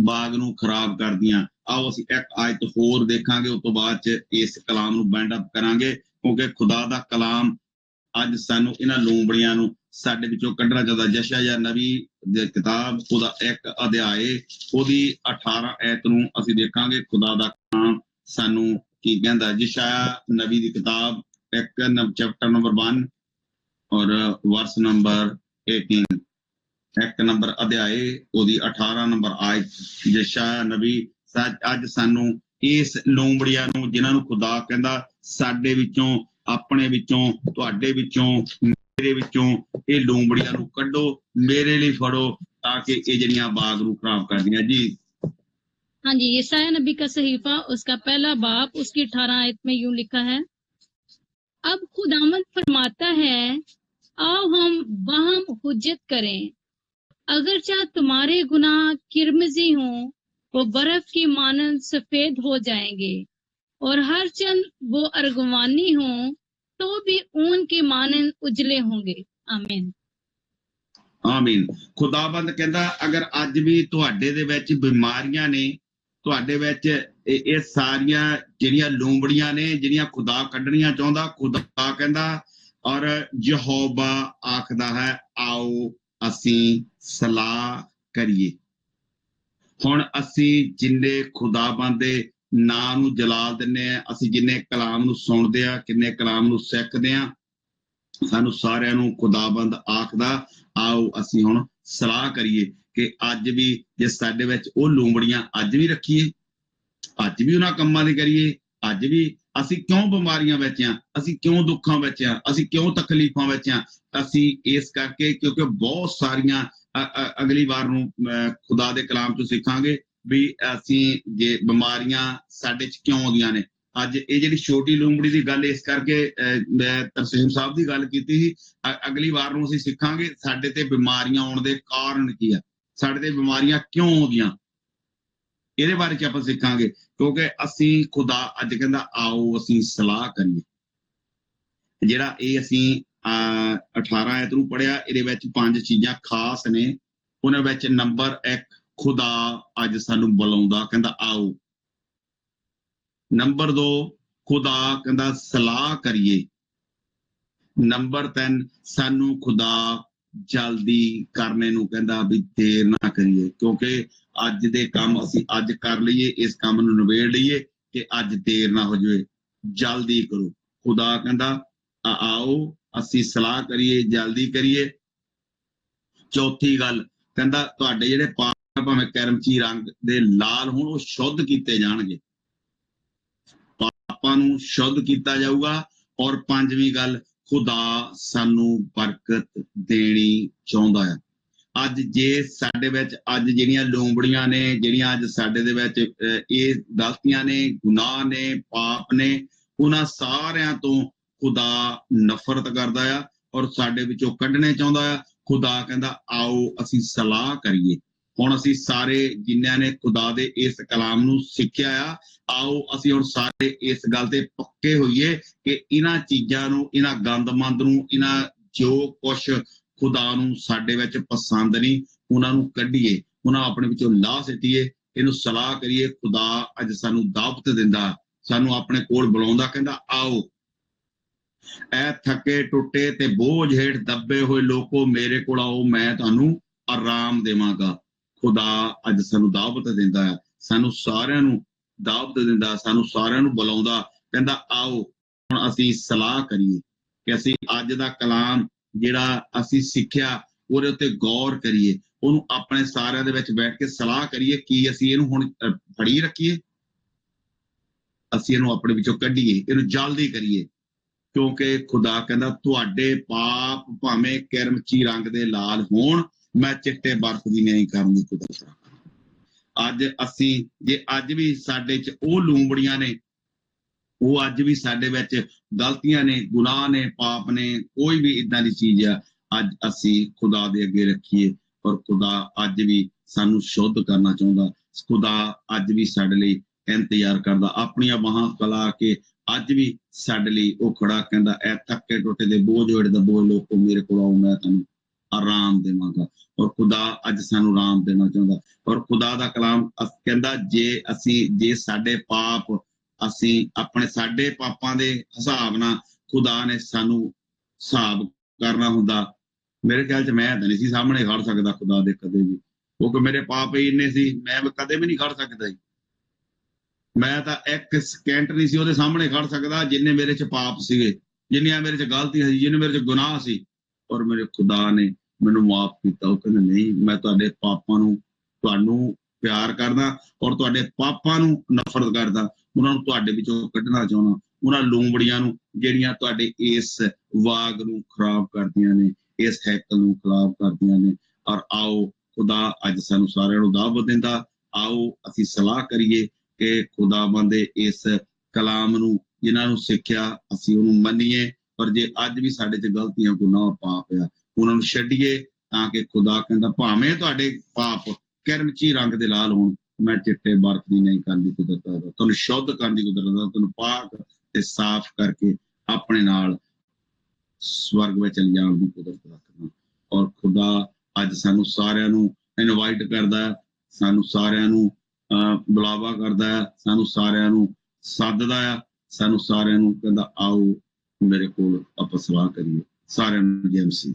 ਬਾਗ ਨੂੰ ਖਰਾਬ ਕਰਦੀਆਂ। ਆਓ ਅਸੀਂ ਇੱਕ ਆਇਤ ਹੋਰ ਦੇਖਾਂਗੇ, ਉਸ ਤੋਂ ਬਾਅਦ 'ਚ ਇਸ ਕਲਾਮ ਨੂੰ ਬੈਂਡ ਅਪ ਕਰਾਂਗੇ, ਕਿਉਂਕਿ ਖੁਦਾ ਦਾ ਕਲਾਮ ਅੱਜ ਸਾਨੂੰ ਇਹਨਾਂ ਲੂੰਬੜੀਆਂ ਨੂੰ ਸਾਡੇ ਵਿੱਚੋਂ ਕੱਢਣਾ ਚਾਹੁੰਦਾ। ਯਸ਼ਾਯਾ ਨਬੀ ਦੀ ਕਿਤਾਬ, ਉਹਦਾ 1 ਅਧਿਆਏ, ਉਹਦੀ 18 ਆਇਤ ਨੂੰ ਅਸੀਂ ਦੇਖਾਂਗੇ ਖੁਦਾ ਦਾ ਕਲਾਮ ਸਾਨੂੰ ਕੀ ਕਹਿੰਦਾ। ਯਸ਼ਾਯਾ ਨਬੀ ਦੀ ਕਿਤਾਬ 1 ਚੈਪਟਰ ਨੰਬਰ 1 ਔਰ ਵਰਸ ਨੰਬਰ 18, 1 ਨੰਬਰ ਅਧਿਆਏ, ਉਹਦੀ 18 ਨੰਬਰ ਆਇਤ। ਯਸ਼ਾਯਾ ਨਬੀ ਅੱਜ ਸਾਨੂੰ ਇਸ ਲੂੰਬੜੀਆਂ ਨੂੰ, ਜਿਨ੍ਹਾਂ ਨੂੰ ਖੁਦਾ ਕਹਿੰਦਾ ਸਾਡੇ ਵਿੱਚੋਂ, ਆਪਣੇ ਵਿੱਚੋਂ, ਤੁਹਾਡੇ ਵਿੱਚੋਂ, ਮੇਰੇ ਵਿੱਚੋਂ ਇਹ ਲੂੰਬੜੀਆਂ ਨੂੰ ਕੱਢੋ, ਮੇਰੇ ਲਈ ਫੜੋ, ਤਾਂ कि ये जड़ियां बाग रू खराब कर दियां जी। हाँ जी, यशायाह नबी का सहीफा उसका पहला बाब उसकी 18 आयत में यूं लिखा है, अब खुदावंद फरमाता है, आओ हम बाहम हुज्जत करें, अगर चाह तुम्हारे गुनाह किरमजी हों वो बर्फ की मानंद सफेद हो जाएंगे, और हर चंद वो अर्गवानी हों तो भी ऊन के मानंद उजले होंगे। आमीन। ਆਮੀਨ। ਖੁਦਾਬੰਦ ਕਹਿੰਦਾ ਅਗਰ ਅੱਜ ਵੀ ਤੁਹਾਡੇ ਦੇ ਵਿੱਚ ਬਿਮਾਰੀਆਂ ਨੇ, ਤੁਹਾਡੇ ਵਿੱਚ ਇਹ ਸਾਰੀਆਂ ਜਿਹੜੀਆਂ ਲੂੰਬੜੀਆਂ ਨੇ, ਜਿਹੜੀਆਂ ਖੁਦਾ ਕੱਢਣੀਆਂ ਚਾਹੁੰਦਾ, ਖੁਦਾ ਕਹਿੰਦਾ ਔਰ ਯਹੋਵਾ ਆਖਦਾ ਹੈ, ਆਓ ਅਸੀਂ ਸਲਾਹ ਕਰੀਏ। ਹੁਣ ਅਸੀਂ ਜਿੰਨੇ ਖੁਦਾਬੰਦ ਦੇ ਨਾਂ ਨੂੰ ਜਲਾਲ ਦਿੰਦੇ ਆ, ਅਸੀਂ ਜਿੰਨੇ ਕਲਾਮ ਨੂੰ ਸੁਣਦੇ ਆ, ਕਿੰਨੇ ਕਲਾਮ ਨੂੰ ਸਿੱਖਦੇ ਆ, ਸਾਨੂੰ ਸਾਰਿਆਂ ਨੂੰ ਖੁਦਾਬੰਦ ਆਖਦਾ, ਆਓ ਅਸੀਂ ਹੁਣ ਸਲਾਹ ਕਰੀਏ ਕਿ ਅੱਜ ਵੀ ਜੇ ਸਾਡੇ ਵਿੱਚ ਉਹ ਲੂੰਬੜੀਆਂ ਅੱਜ ਵੀ ਰੱਖੀਏ, ਅੱਜ ਵੀ ਉਹਨਾਂ ਕੰਮਾਂ ਦੇ ਕਰੀਏ। ਅੱਜ ਵੀ ਅਸੀਂ ਕਿਉਂ ਬਿਮਾਰੀਆਂ ਵਿੱਚ ਆ, ਅਸੀਂ ਕਿਉਂ ਦੁੱਖਾਂ ਵਿੱਚ ਆ, ਅਸੀਂ ਕਿਉਂ ਤਕਲੀਫਾਂ ਵਿੱਚ ਆ? ਅਸੀਂ ਇਸ ਕਰਕੇ ਕਿਉਂਕਿ ਬਹੁਤ ਸਾਰੀਆਂ ਅਗਲੀ ਵਾਰ ਨੂੰ ਖੁਦਾ ਦੇ ਕਲਾਮ ਤੋਂ ਸਿੱਖਾਂਗੇ ਵੀ ਅਸੀਂ ਜੇ ਬਿਮਾਰੀਆਂ ਸਾਡੇ 'ਚ ਕਿਉਂ ਆਉਂਦੀਆਂ ਨੇ। ਅੱਜ ਇਹ ਜਿਹੜੀ ਛੋਟੀ ਲੂੰਬੜੀ ਦੀ ਗੱਲ ਇਸ ਕਰਕੇ ਮੈਂ ਤਰਸੇਮ ਸਾਹਿਬ ਦੀ ਗੱਲ ਕੀਤੀ ਸੀ, ਅਗਲੀ ਵਾਰ ਨੂੰ ਅਸੀਂ ਸਿੱਖਾਂਗੇ ਸਾਡੇ ਤੇ ਬਿਮਾਰੀਆਂ ਆਉਣ ਦੇ ਕਾਰਨ ਕੀ ਆ, ਸਾਡੇ ਤੇ ਬਿਮਾਰੀਆਂ ਕਿਉਂ ਆਉਂਦੀਆਂ, ਇਹਦੇ ਬਾਰੇ 'ਚ ਆਪਾਂ ਸਿੱਖਾਂਗੇ। ਕਿਉਂਕਿ ਅਸੀਂ ਖੁਦਾ ਅੱਜ ਕਹਿੰਦਾ ਆਓ ਅਸੀਂ ਸਲਾਹ ਕਰੀਏ। ਜਿਹੜਾ ਇਹ ਅਸੀਂ 18 ਆਇਤ ਨੂੰ ਪੜ੍ਹਿਆ, ਇਹਦੇ ਵਿੱਚ 5 ਚੀਜ਼ਾਂ ਖਾਸ ਨੇ। ਉਹਨਾਂ ਵਿੱਚ ਨੰਬਰ 1, ਖੁਦਾ ਅੱਜ ਸਾਨੂੰ ਬੁਲਾਉਂਦਾ, ਕਹਿੰਦਾ ਆਓ। ਨੰਬਰ 2, ਖੁਦਾ ਕਹਿੰਦਾ ਸਲਾਹ ਕਰੀਏ। ਨੰਬਰ 3, ਸਾਨੂੰ ਖੁਦਾ ਜਲਦੀ ਕਰਨੇ ਨੂੰ ਕਹਿੰਦਾ ਵੀ ਦੇਰ ਨਾ ਕਰੀਏ, ਕਿਉਂਕਿ ਅੱਜ ਦੇ ਕੰਮ ਅਸੀਂ ਅੱਜ ਕਰ ਲਈਏ, ਇਸ ਕੰਮ ਨੂੰ ਨਿਬੇੜ ਲਈਏ ਕਿ ਅੱਜ ਦੇਰ ਨਾ ਹੋ ਜਾਵੇ, ਜਲਦੀ ਕਰੋ। ਖੁਦਾ ਕਹਿੰਦਾ ਆਓ ਅਸੀਂ ਸਲਾਹ ਕਰੀਏ, ਜਲਦੀ ਕਰੀਏ। ਚੌਥੀ ਗੱਲ ਕਹਿੰਦਾ ਤੁਹਾਡੇ ਜਿਹੜੇ ਪਾਪ ਭਾਵੇਂ ਕਰਮਚੀ ਰੰਗ ਦੇ ਲਾਲ ਹੋਣ, ਉਹ ਸ਼ੁੱਧ ਕੀਤੇ ਜਾਣਗੇ, ਪਾਪਾਂ ਨੂੰ ਸ਼ੁੱਧ ਕੀਤਾ ਜਾਊਗਾ। ਔਰ 5ਵੀਂ ਗੱਲ, ਖੁਦਾ ਸਾਨੂੰ ਬਰਕਤ ਦੇਣੀ ਚਾਹੁੰਦਾ ਹੈ। ਅੱਜ ਜੇ ਸਾਡੇ ਵਿੱਚ ਅੱਜ ਜਿਹੜੀਆਂ ਲੂੰਬੜੀਆਂ ਨੇ, ਜਿਹੜੀਆਂ ਅੱਜ ਸਾਡੇ ਦੇ ਵਿੱਚ ਇਹ ਗਲਤੀਆਂ ਨੇ, ਗੁਨਾਹ ਨੇ, ਪਾਪ ਨੇ, ਉਹਨਾਂ ਸਾਰਿਆਂ ਤੋਂ ਖੁਦਾ ਨਫ਼ਰਤ ਕਰਦਾ ਆ ਔਰ ਸਾਡੇ ਵਿੱਚੋਂ ਕੱਢਣੇ ਚਾਹੁੰਦਾ ਆ। ਖੁਦਾ ਕਹਿੰਦਾ ਆਓ ਅਸੀਂ ਸਲਾਹ ਕਰੀਏ। ਹੁਣ ਅਸੀਂ ਸਾਰੇ ਜਿਨ੍ਹਾਂ ਨੇ ਖੁਦਾ ਦੇ ਇਸ ਕਲਾਮ ਨੂੰ ਸਿੱਖਿਆ ਆ, ਆਓ ਅਸੀਂ ਹੁਣ ਸਾਰੇ ਇਸ ਗੱਲ ਤੇ ਪੱਕੇ ਹੋਈਏ ਕਿ ਇਹਨਾਂ ਚੀਜ਼ਾਂ ਨੂੰ, ਇਹਨਾਂ ਗੰਦਮੰਦ ਨੂੰ, ਇਹਨਾਂ ਜੋ ਕੁਛ ਖੁਦਾ ਨੂੰ ਸਾਡੇ ਵਿੱਚ ਪਸੰਦ ਨਹੀਂ, ਉਹਨਾਂ ਨੂੰ ਕੱਢੀਏ, ਉਹਨਾਂ ਆਪਣੇ ਵਿੱਚੋਂ ਲਾਹ ਸਿੱਟੀਏ, ਇਹਨੂੰ ਸਲਾਹ ਕਰੀਏ। ਖੁਦਾ ਅੱਜ ਸਾਨੂੰ ਦਾਵਤ ਦਿੰਦਾ, ਸਾਨੂੰ ਆਪਣੇ ਕੋਲ ਬੁਲਾਉਂਦਾ, ਕਹਿੰਦਾ ਆਓ ਐ ਥੱਕੇ ਟੁੱਟੇ ਤੇ ਬੋਝ ਹੇਠ ਦੱਬੇ ਹੋਏ ਲੋਕੋ ਮੇਰੇ ਕੋਲ ਆਓ, ਮੈਂ ਤੁਹਾਨੂੰ ਆਰਾਮ ਦੇਵਾਂਗਾ। ਖੁਦਾ ਅੱਜ ਸਾਨੂੰ ਦਾਵਤ ਦਿੰਦਾ ਹੈ, ਸਾਨੂੰ ਸਾਰਿਆਂ ਨੂੰ ਦਾਵਤ ਦਿੰਦਾ, ਸਾਨੂੰ ਸਾਰਿਆਂ ਨੂੰ ਬੁਲਾਉਂਦਾ, ਕਹਿੰਦਾ ਆਓ ਹੁਣ ਅਸੀਂ ਸਲਾਹ ਕਰੀਏ ਕਿ ਅਸੀਂ ਅੱਜ ਦਾ ਕਲਾਮ ਜਿਹੜਾ ਅਸੀਂ ਸਿੱਖਿਆ ਉਹਦੇ ਉੱਤੇ ਗੌਰ ਕਰੀਏ, ਉਹਨੂੰ ਆਪਣੇ ਸਾਰਿਆਂ ਦੇ ਵਿੱਚ ਬੈਠ ਕੇ ਸਲਾਹ ਕਰੀਏ ਕਿ ਅਸੀਂ ਇਹਨੂੰ ਹੁਣ ਫੜੀ ਰੱਖੀਏ, ਅਸੀਂ ਇਹਨੂੰ ਆਪਣੇ ਵਿੱਚੋਂ ਕੱਢੀਏ, ਇਹਨੂੰ ਜਲਦੀ ਕਰੀਏ। ਕਿਉਂਕਿ ਖੁਦਾ ਕਹਿੰਦਾ ਤੁਹਾਡੇ ਪਾਪ ਭਾਵੇਂ ਕਿਰਮਚੀ ਰੰਗ ਦੇ ਲਾਲ ਹੋਣ, ਮੈਂ ਚਿੱਟੇ ਬਰਫ਼ ਦੀ ਨਹੀਂ ਕਰਨ ਦੀ ਕੁਦਰਤ ਰੱਖਦਾ। ਅੱਜ ਅਸੀਂ ਜੇ ਅੱਜ ਵੀ ਸਾਡੇ 'ਚ ਉਹ ਲੂੰਬੜੀਆਂ ਨੇ, ਉਹ ਅੱਜ ਵੀ ਸਾਡੇ ਵਿੱਚ ਗਲਤੀਆਂ ਨੇ, ਗੁਨਾਹ ਨੇ, ਪਾਪ ਨੇ, ਕੋਈ ਵੀ ਇਦਾਂ ਦੀ ਚੀਜ਼ ਆ, ਅੱਜ ਅਸੀਂ ਖੁਦਾ ਦੇ ਅੱਗੇ ਰੱਖੀਏ। ਔਰ ਖੁਦਾ ਅੱਜ ਵੀ ਸਾਨੂੰ ਸ਼ੁੱਧ ਕਰਨਾ ਚਾਹੁੰਦਾ, ਖੁਦਾ ਅੱਜ ਵੀ ਸਾਡੇ ਲਈ ਇੰਤਜ਼ਾਰ ਕਰਦਾ, ਆਪਣੀਆਂ ਬਾਹਾਂ ਫੈਲਾ ਕੇ ਅੱਜ ਵੀ ਸਾਡੇ ਲਈ ਉਹ ਖੜਾ, ਕਹਿੰਦਾ ਐ ਥੱਕੇ ਟੁੱਟੇ ਦੇ ਬੋਝ ਹੇਠ ਦੱਬੇ ਹੋਏ ਲੋਕੋ ਮੇਰੇ ਕੋਲ ਆਓ, ਮੈਂ ਤੁਹਾਨੂੰ ਆਰਾਮ ਦੇਵਾਂਗਾ। ਔਰ ਖੁਦਾ ਅੱਜ ਸਾਨੂੰ ਆਰਾਮ ਦੇਣਾ ਚਾਹੁੰਦਾ। ਔਰ ਖੁਦਾ ਦਾ ਕਲਾਮ ਕਹਿੰਦਾ ਜੇ ਸਾਡੇ ਪਾਪ, ਅਸੀਂ ਆਪਣੇ ਸਾਡੇ ਪਾਪਾਂ ਦੇ ਹਿਸਾਬ ਨਾਲ ਖੁਦਾ ਨੇ ਸਾਨੂੰ ਹਿਸਾਬ ਕਰਨਾ ਹੁੰਦਾ, ਮੇਰੇ ਖਿਆਲ 'ਚ ਮੈਂ ਤਾਂ ਨਹੀਂ ਸੀ ਸਾਹਮਣੇ ਖੜ ਸਕਦਾ ਖੁਦਾ ਦੇ ਕਦੇ ਵੀ, ਕਿਉਂਕਿ ਮੇਰੇ ਪਾਪ ਹੀ ਇੰਨੇ ਸੀ, ਮੈਂ ਕਦੇ ਵੀ ਨਹੀਂ ਖੜ ਸਕਦਾ ਸੀ। ਮੈਂ ਤਾਂ ਇੱਕ ਸਕਿੰਟ ਨਹੀਂ ਸੀ ਉਹਦੇ ਸਾਹਮਣੇ ਖੜ ਸਕਦਾ ਜਿੰਨੇ ਮੇਰੇ 'ਚ ਪਾਪ ਸੀਗੇ, ਜਿੰਨੀਆਂ ਮੇਰੇ 'ਚ ਗਲਤੀਆਂ ਸੀ, ਜਿੰਨੇ ਮੇਰੇ 'ਚ ਗੁਨਾਹ ਸੀ। ਔਰ ਮੇਰੇ ਖੁਦਾ ਨੇ ਮੈਨੂੰ ਮਾਫ ਕੀਤਾ। ਉਹ ਕਹਿੰਦਾ ਨਹੀਂ, ਮੈਂ ਤੁਹਾਡੇ ਪਾਪਾਂ ਨੂੰ, ਤੁਹਾਨੂੰ ਪਿਆਰ ਕਰਦਾ ਔਰ ਤੁਹਾਡੇ ਪਾਪਾਂ ਨੂੰ ਨਫ਼ਰਤ ਕਰਦਾ, ਉਹਨਾਂ ਨੂੰ ਤੁਹਾਡੇ ਵਿੱਚੋਂ ਕੱਢਣਾ ਚਾਹੁੰਦਾ, ਉਹਨਾਂ ਲੂੰਬੜੀਆਂ ਨੂੰ ਜਿਹੜੀਆਂ ਤੁਹਾਡੇ ਇਸ ਵਾਗ ਨੂੰ ਖਰਾਬ ਕਰਦੀਆਂ ਨੇ, ਇਸ ਹੈਕਲ ਨੂੰ ਖਰਾਬ ਕਰਦੀਆਂ ਨੇ। ਔਰ ਆਓ ਖੁਦਾ ਅੱਜ ਸਾਨੂੰ ਸਾਰਿਆਂ ਨੂੰ ਦਾਵਤ ਦਿੰਦਾ, ਆਓ ਅਸੀਂ ਸਲਾਹ ਕਰੀਏ ਕਿ ਖੁਦਾਵੰਦ ਦੇ ਇਸ ਕਲਾਮ ਨੂੰ ਜਿਨ੍ਹਾਂ ਨੂੰ ਸਿੱਖਿਆ ਅਸੀਂ ਉਹਨੂੰ ਮੰਨੀਏ। ਪਰ ਜੇ ਅੱਜ ਵੀ ਸਾਡੇ 'ਚ ਗਲਤੀਆਂ, ਗੁਨਾਹ, ਪਾਪ ਆ, ਉਹਨਾਂ ਨੂੰ ਛੱਡੀਏ, ਤਾਂ ਕਿ ਖੁਦਾ ਕਹਿੰਦਾ ਭਾਵੇਂ ਤੁਹਾਡੇ ਪਾਪ ਕਿਰਮਚੀ ਰੰਗ ਦੇ ਲਾਲ ਹੋਣ, ਮੈਂ ਚਿੱਟੇ ਬਰਫ਼ ਦੀ ਨਹੀਂ ਕਰਨ ਦੀ ਕੁਦਰਤ ਦਾ, ਤੁਹਾਨੂੰ ਸ਼ੁੱਧ ਕਰਨ ਦੀ ਕੁਦਰਤ ਦਾ, ਤੁਹਾਨੂੰ ਪਾਕ ਤੇ ਸਾਫ਼ ਕਰਕੇ ਆਪਣੇ ਨਾਲ ਸਵਰਗ ਵਿੱਚ ਲਿਜਾਣ ਦੀ ਕੁਦਰਤ ਰੱਖਦਾ। ਔਰ ਖੁਦਾ ਅੱਜ ਸਾਨੂੰ ਸਾਰਿਆਂ ਨੂੰ ਇਨਵਾਈਟ ਕਰਦਾ, ਸਾਨੂੰ ਸਾਰਿਆਂ ਨੂੰ ਬੁਲਾਵਾ ਕਰਦਾ ਹੈ, ਸਾਨੂੰ ਸਾਰਿਆਂ ਨੂੰ ਸੱਦਦਾ ਆ, ਸਾਨੂੰ ਸਾਰਿਆਂ ਨੂੰ ਕਹਿੰਦਾ ਆਓ ਮੇਰੇ ਕੋਲ ਆਪਾਂ ਸਲਾਹ ਕਰੀਏ। ਸਾਰਿਆਂ ਨੂੰ ਜੈ ਮਸੀਹ।